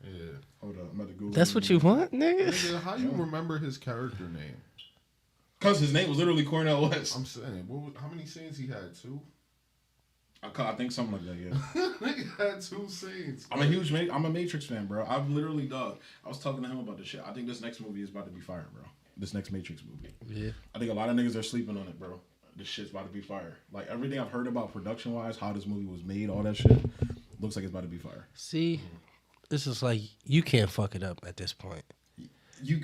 Yeah. Hold up, I'm about to Google. That's what you want, nigga? How you remember his character name? Because his name was literally Cornell West. I'm saying, how many scenes he had? 2? I think something like that, yeah. Nigga had 2 scenes. I'm a Matrix fan, bro. I've literally, dog. I was talking to him about this shit. I think this next movie is about to be fire, bro. This next Matrix movie. Yeah. I think a lot of niggas are sleeping on it, bro. This shit's about to be fire. Like, everything I've heard about production-wise, how this movie was made, all that shit, looks like it's about to be fire. See, this is like, you can't fuck it up at this point.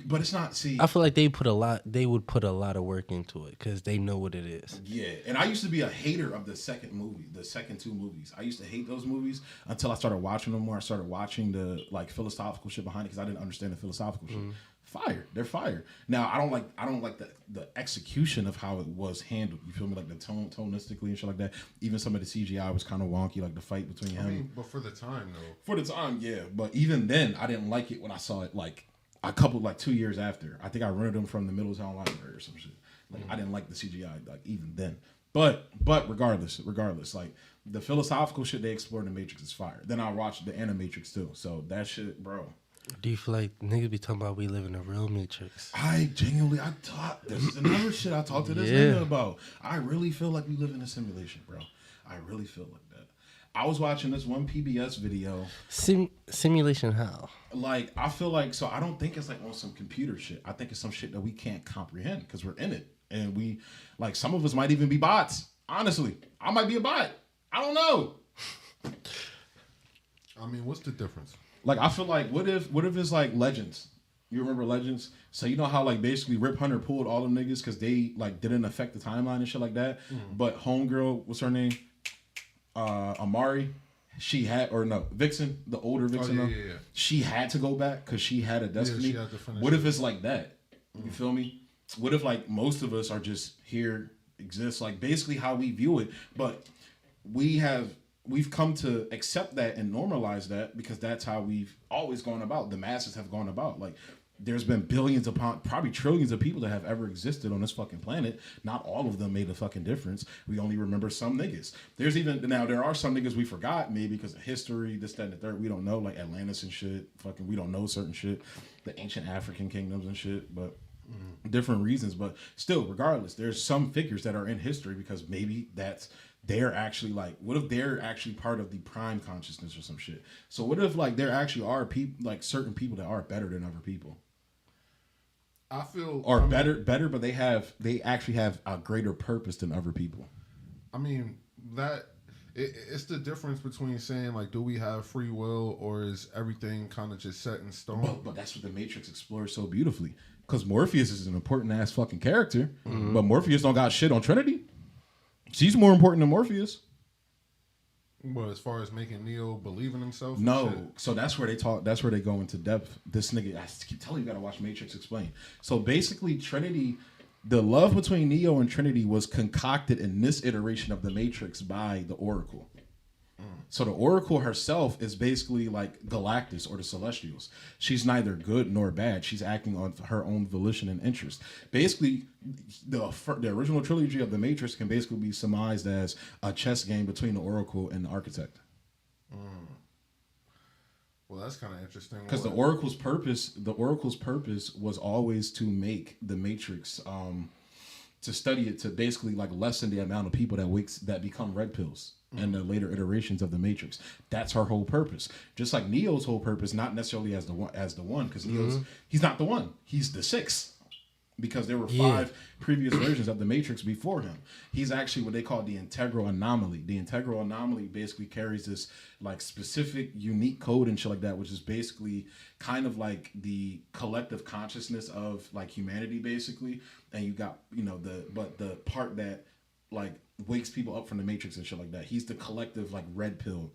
But it's not. See, I feel like they would put a lot of work into it because they know what it is. Yeah, and I used to be a hater of the second 2 movies. I used to hate those movies until I started watching them more. I started watching the like philosophical shit behind it because I didn't understand the philosophical shit. Fire, they're fire. Now I don't like the execution of how it was handled. You feel me? Like the tonistically and shit like that. Even some of the CGI was kind of wonky, like the fight between him. I mean, but for the time though. For the time, yeah. But even then, I didn't like it when I saw it like. A couple, like 2 years after. I think I rented them from the Middletown Library or some shit. Like, I didn't like the CGI, like, even then. But But regardless, like the philosophical shit they explored in the Matrix is fire. Then I watched the Animatrix too. So that shit, bro. Do you feel like niggas be talking about we live in a real Matrix? I thought this is another shit I talked to this nigga about. I really feel like we live in a simulation, bro. I really feel like that. I was watching this one PBS video. Simulation how? Like, I feel like, so I don't think it's like on some computer shit. I think it's some shit that we can't comprehend because we're in it. And we, like, some of us might even be bots. Honestly, I might be a bot. I don't know. I mean, what's the difference? Like, I feel like, what if it's like Legends? You remember Legends? So you know how like basically Rip Hunter pulled all them niggas because they like didn't affect the timeline and shit like that. But homegirl, what's her name? Amari. She had, or no, Vixen, the older Vixen. Yeah. She had to go back because she had a destiny. she had to finish What it. if it's like that? You feel me? What if like most of us are just here, exist, like basically how we view it, but we've come to accept that and normalize that because that's how we've always gone about. The masses have gone about. Like, there's been billions upon probably trillions of people that have ever existed on this fucking planet. Not all of them made a fucking difference. We only remember some niggas. There's even now there are some niggas we forgot maybe because of history, this, that, and the third. We don't know, like Atlantis and shit. Fucking we don't know certain shit. The ancient African kingdoms and shit, but different reasons. But still, regardless, there's some figures that are in history because maybe they're actually like, what if they're actually part of the prime consciousness or some shit? So what if like there actually are people, like certain people that are better than other people? I feel Or better, but they actually have a greater purpose than other people. I mean, it's the difference between saying like, do we have free will or is everything kind of just set in stone? But that's what the Matrix explores so beautifully. Because Morpheus is an important ass fucking character, but Morpheus don't got shit on Trinity. She's more important than Morpheus. Well, as far as making Neo believe in himself? and No, shit? so that's where they talk. That's where they go into depth. This nigga, I keep telling you, you gotta watch Matrix Explain. So basically, Trinity, the love between Neo and Trinity was concocted in this iteration of the Matrix by the Oracle. So the Oracle herself is basically like Galactus or the Celestials. She's neither good nor bad. She's acting on her own volition and interest. Basically, the original trilogy of the Matrix can basically be surmised as a chess game between the Oracle and the Architect. Well, that's kind of interesting. Because the Oracle's purpose was always to make the Matrix, to study it, to basically like lessen the amount of people that become red pills in the later iterations of the Matrix. That's her whole purpose. Just like Neo's whole purpose, not necessarily as the one, because he's not the one. He's the sixth. Because there were 5 previous versions of the Matrix before him. He's actually what they call the integral anomaly. The integral anomaly basically carries this like specific unique code and shit like that, which is basically kind of like the collective consciousness of like humanity basically. And you got, the part that like wakes people up from the Matrix and shit like that. He's the collective like red pill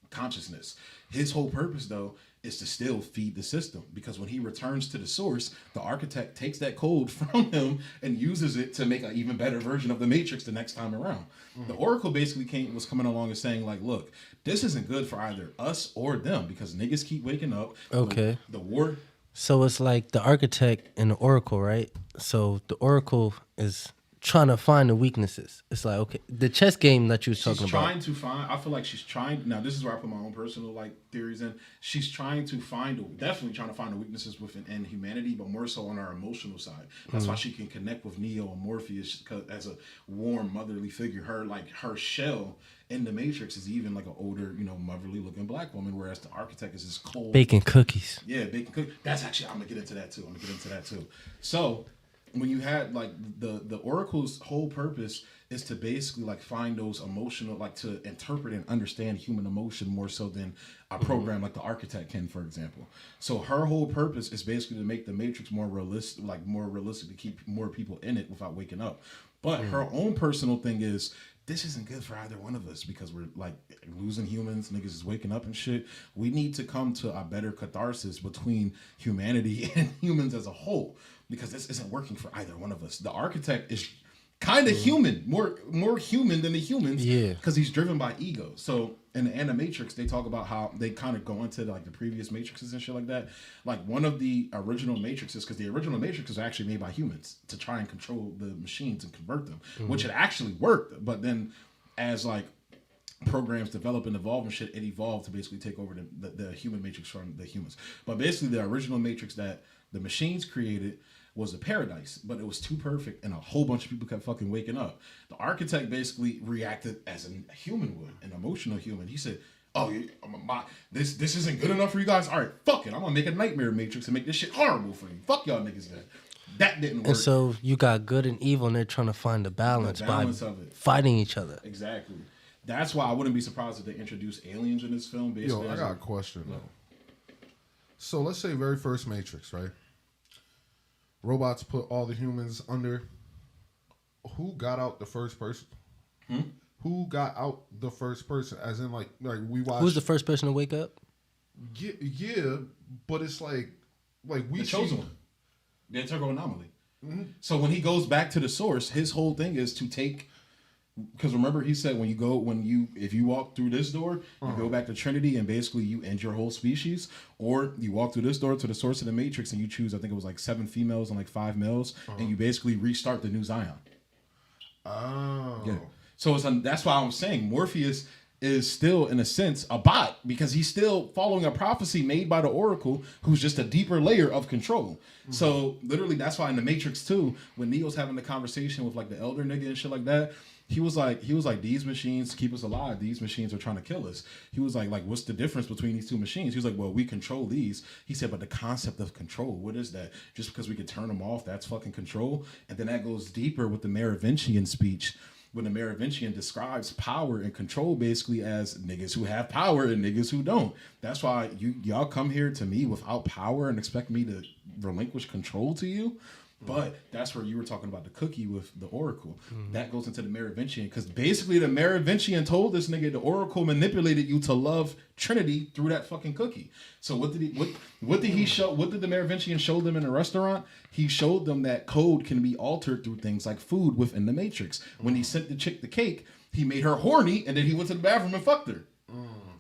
consciousness. His whole purpose though is to still feed the system, because when he returns to the source, the Architect takes that code from him and uses it to make an even better version of the Matrix the next time around. The Oracle basically was coming along and saying like, look, this isn't good for either us or them, because niggas keep waking up. Okay. The war. So it's like the Architect and the Oracle, right? So the Oracle is trying to find the weaknesses. It's like, okay, the chess game that you was talking about. I feel like she's trying, now this is where I put my own personal like theories in. She's definitely trying to find the weaknesses within humanity, but more so on our emotional side. That's why she can connect with Neo and Morpheus as a warm motherly figure. Her shell in the Matrix is even like an older, motherly looking black woman, whereas the Architect is this cold baking cookies. Yeah, baking cookies. That's actually, I'm gonna get into that too. So when you had like the Oracle's whole purpose is to basically like find those emotional, like to interpret and understand human emotion more so than a program like the Architect can, for example. So her whole purpose is basically to make the Matrix more realistic to keep more people in it without waking up. But her own personal thing is, this isn't good for either one of us because we're like losing humans, niggas is waking up and shit. We need to come to a better catharsis between humanity and humans as a whole, because this isn't working for either one of us. The Architect is kind of human, more human than the humans. Yeah. Because he's driven by ego. So in the Animatrix, they talk about how they kind of go into like the previous Matrixes and shit like that. Like one of the original Matrixes, because the original Matrix was actually made by humans to try and control the machines and convert them, which had actually worked. But then as like programs develop and evolve and shit, it evolved to basically take over the human Matrix from the humans. But basically the original Matrix that the machines created was a paradise, but it was too perfect and a whole bunch of people kept fucking waking up. The architect basically reacted as a human would, an emotional human. He said, oh, this isn't good enough for you guys? All right, fuck it. I'm gonna make a nightmare matrix and make this shit horrible for you. Fuck y'all niggas then. That didn't work. And so you got good and evil and they're trying to find the balance by of it. fighting each other. Exactly. That's why I wouldn't be surprised if they introduce aliens in this film. Basically, Yo, I got a question though. So let's say very first Matrix, right? Robots put all the humans under. Who got out the first person? Who got out the first person? As in, like we watched. Who's the first person to wake up? Yeah, but it's like we the chosen one, the integral anomaly. So when he goes back to the source, his whole thing is to take. Because remember, he said if you walk through this door, you go back to Trinity, and basically you end your whole species, or you walk through this door to the source of the Matrix, and you choose, I think it was like 7 females and like 5 males, and you basically restart the new Zion. Oh, yeah. So that's why I'm saying Morpheus is still, in a sense, a bot, because he's still following a prophecy made by the Oracle, who's just a deeper layer of control. So literally, that's why in the Matrix 2, when Neo's having the conversation with like the elder nigga and shit like that. He was like, these machines keep us alive. These machines are trying to kill us. He was like, what's the difference between these two machines? He was like, well, we control these. He said, but the concept of control, what is that? Just because we can turn them off, that's fucking control. And then that goes deeper with the Merovingian speech, when the Merovingian describes power and control basically as niggas who have power and niggas who don't. That's why y'all come here to me without power and expect me to relinquish control to you. But that's where you were talking about the cookie with the Oracle. That goes into the Merovingian, because basically the Merovingian told this nigga the Oracle manipulated you to love Trinity through that fucking cookie. So what did he show? What did the Merovingian show them in the restaurant? He showed them that code can be altered through things like food within the Matrix. When he sent the chick the cake, he made her horny, and then he went to the bathroom and fucked her.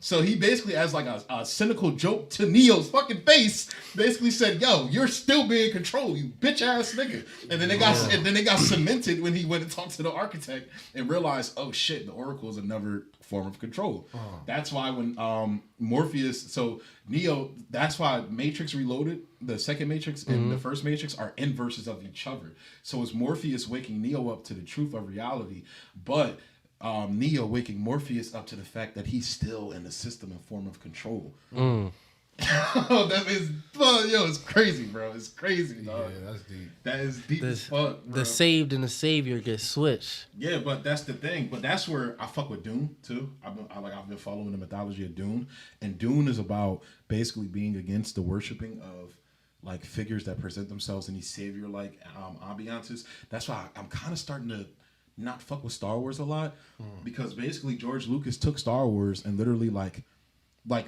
So he basically, as like a cynical joke to Neo's fucking face, basically said, "Yo, you're still being controlled, you bitch ass nigga." And then they got cemented when he went and talked to the architect and realized, oh shit, the Oracle is another form of control. That's why when Morpheus, so Neo, that's why Matrix Reloaded, the second Matrix and the first Matrix are inverses of each other. So it's Morpheus waking Neo up to the truth of reality, but Neo waking Morpheus up to the fact that he's still in the system and form of control. That is, it's crazy, bro. It's crazy, dog. Yeah, that's deep. That is deep as fuck, bro. The saved and the savior get switched. Yeah, but that's the thing. But that's where I fuck with Dune too. I've been following the mythology of Dune, and Dune is about basically being against the worshiping of like figures that present themselves in these savior like ambiances. That's why I'm kind of starting to not fuck with Star Wars a lot, because basically George Lucas took Star Wars and literally like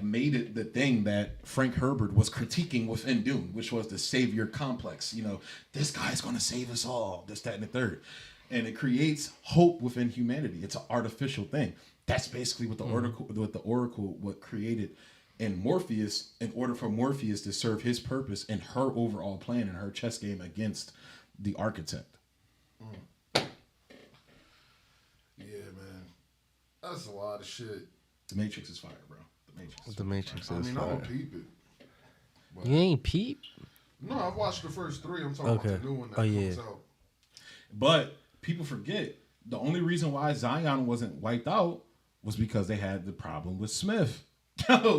made it the thing that Frank Herbert was critiquing within Dune, which was the savior complex. You know, this guy's gonna save us all, this, that, and the third. And it creates hope within humanity. It's an artificial thing. That's basically what the Oracle what created in Morpheus, in order for Morpheus to serve his purpose and her overall plan and her chess game against the architect. Yeah, man. That's a lot of shit. The Matrix is fire, bro. The Matrix I is mean, I fire. don't peep it. But You ain't peep? no, I've watched the first 3. I'm talking about the new one that comes out. But people forget, the only reason why Zion wasn't wiped out was because they had the problem with Smith.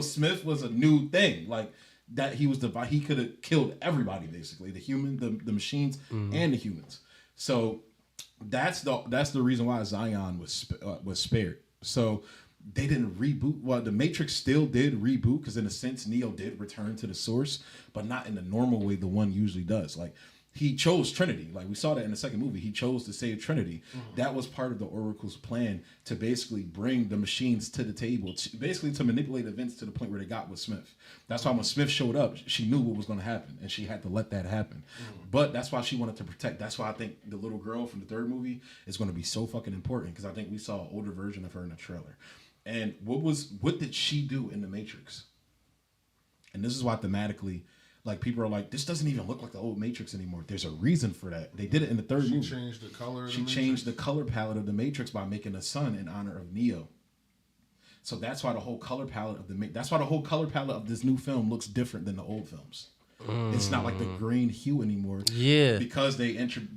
Smith was a new thing. Like, that he could have killed everybody, basically. The human, the machines, and the humans. So that's the reason why Zion was spared. So they didn't reboot. Well, the Matrix still did reboot, because in a sense Neo did return to the source, but not in the normal way the one usually does. Like, he chose Trinity. Like we saw that in the second movie. He chose to save Trinity. That was part of the Oracle's plan to basically bring the machines to the table, basically to manipulate events to the point where they got with Smith. That's why when Smith showed up, she knew what was going to happen, and she had to let that happen. But that's why she wanted to protect. That's why I think the little girl from the third movie is going to be so fucking important, because I think we saw an older version of her in the trailer. And what did she do in the Matrix? And this is why thematically, like, people are like, this doesn't even look like the old Matrix anymore. There's a reason for that. They did it in the third movie. She changed the color. She changed the color palette of the Matrix by making a sun in honor of Neo. So that's why the whole color palette of this new film looks different than the old films. It's not like the green hue anymore. Yeah. Because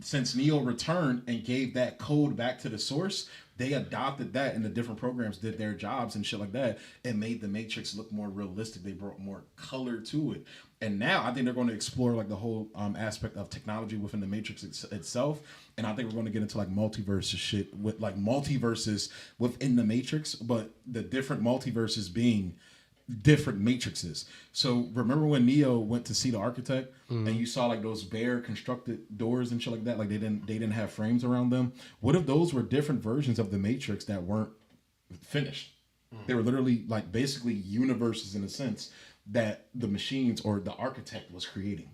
since Neo returned and gave that code back to the source, they adopted that, and the different programs did their jobs and shit like that, and made the Matrix look more realistic. They brought more color to it. And now I think they're going to explore like the whole aspect of technology within the Matrix itself. And I think we're going to get into like multiverse shit with like multiverses within the Matrix, but the different multiverses being different matrices. So remember when Neo went to see the architect and you saw like those bare constructed doors and shit like that, like they didn't have frames around them? What if those were different versions of the Matrix that weren't finished? They were literally like basically universes in a sense that the machines or the architect was creating.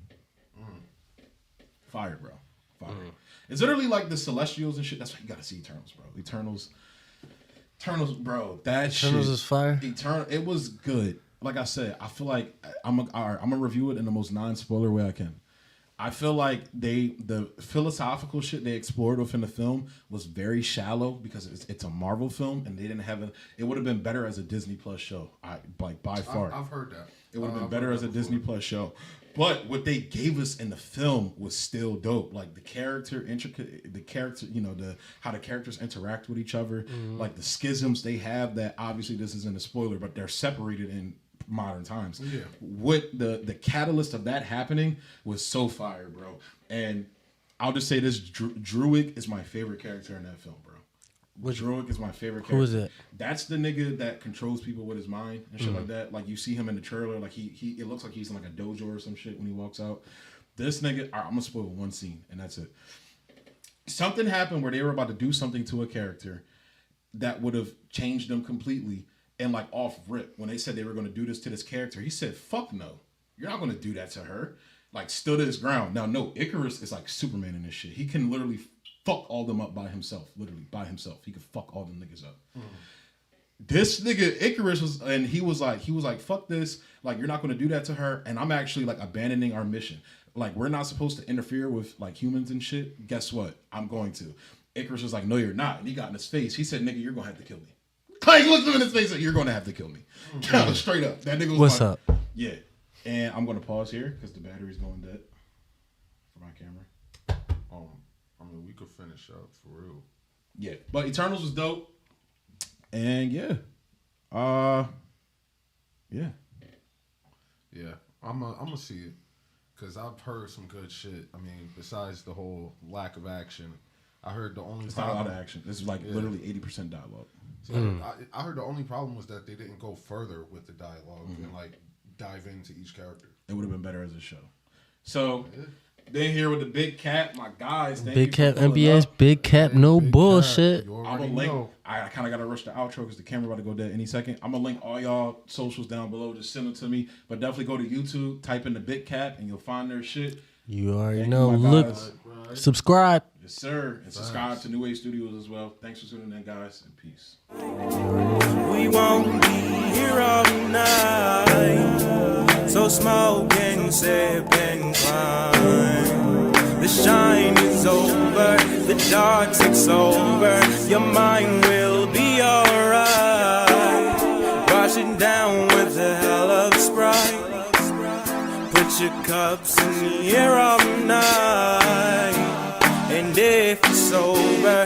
Fire, bro. Fire. It's literally like the Celestials and shit. That's why you gotta see Eternals, bro. Eternals, bro. That Eternals shit is fire. It was good. Like I said, I feel like I'm gonna review it in the most non-spoiler way I can. I feel like the philosophical shit they explored within the film was very shallow because it's a Marvel film and they didn't have it would have been better as a Disney Plus show. By far. I've heard that. It would have been better as a Disney Plus show. But what they gave us in the film was still dope. Like the character, you know, how the characters interact with each other, like the schisms they have that obviously this isn't a spoiler, but they're separated in modern times. Yeah. What the catalyst of that happening was so fire, bro. And I'll just say this, Druig is my favorite character in that film, bro. Druig is my favorite character. Who is it? That's the nigga that controls people with his mind and shit like that. Like you see him in the trailer, like it looks like he's in like a dojo or some shit when he walks out. This nigga, all right, I'm gonna spoil one scene and that's it. Something happened where they were about to do something to a character that would have changed them completely, and like off rip, when they said they were gonna do this to this character, he said, "Fuck no, you're not gonna do that to her." Like stood his ground. Now, no, Icarus is like Superman in this shit. He can literally fuck all them up by himself. Literally by himself. He could fuck all them niggas up. This nigga Icarus he was like, fuck this. Like, you're not gonna do that to her. And I'm actually like abandoning our mission. Like, we're not supposed to interfere with like humans and shit. Guess what? I'm going to. Icarus was like, no, you're not. And he got in his face. He said, nigga, you're gonna have to kill me. Like, looked him in his face like, you're gonna have to kill me. Straight up. That nigga was What's like, up? Yeah. And I'm gonna pause here because the battery's going dead for my camera. I mean, we could finish up for real. Yeah, but Eternals was dope, and yeah, yeah. I'm gonna see it because I've heard some good shit. I mean, besides the whole lack of action, I heard the only It's not a lot of action. This is like literally 80% dialogue. So I heard the only problem was that they didn't go further with the dialogue and like dive into each character. It would have been better as a show. So. Then here with the big cap, my guys. Big cap, NBA's big cap, no bullshit. I'm gonna link. I kind of gotta rush the outro because the camera about to go dead any second. I'm gonna link all y'all socials down below. Just send them to me. But definitely go to YouTube, type in the big cap, and you'll find their shit. You already know. Look, subscribe. Yes, sir, and subscribe to New Age Studios as well. Thanks for tuning in, guys, and peace. We won't be here all night. So smoke and sip and climb. The shine is over, the dark takes over. Your mind will be alright. Wash it down with a hell of a Sprite. Put your cups in the air all night. And if you're sober,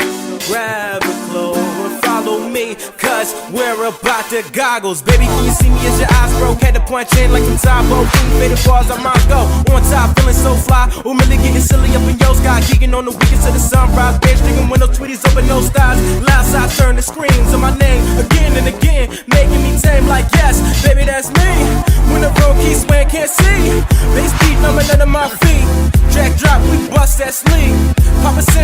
grab a clover, follow me, cause we're about to goggles. Baby, can you see me as your eyes broke? Had to punch in like some Tybo. King faded bars, I might go. On top, feeling so fly. Ooh, really getting silly up in your sky. Geeking on the weekends to the sunrise. Bitch, drinking window tweeties open no styles. Loud side turn the screams of my name again and again. Making me tame like yes, baby, that's me. When the road Keep swaying, can't see. Bass beat, numbing under my feet. Jack drop, we bust that sleeve. Papa says.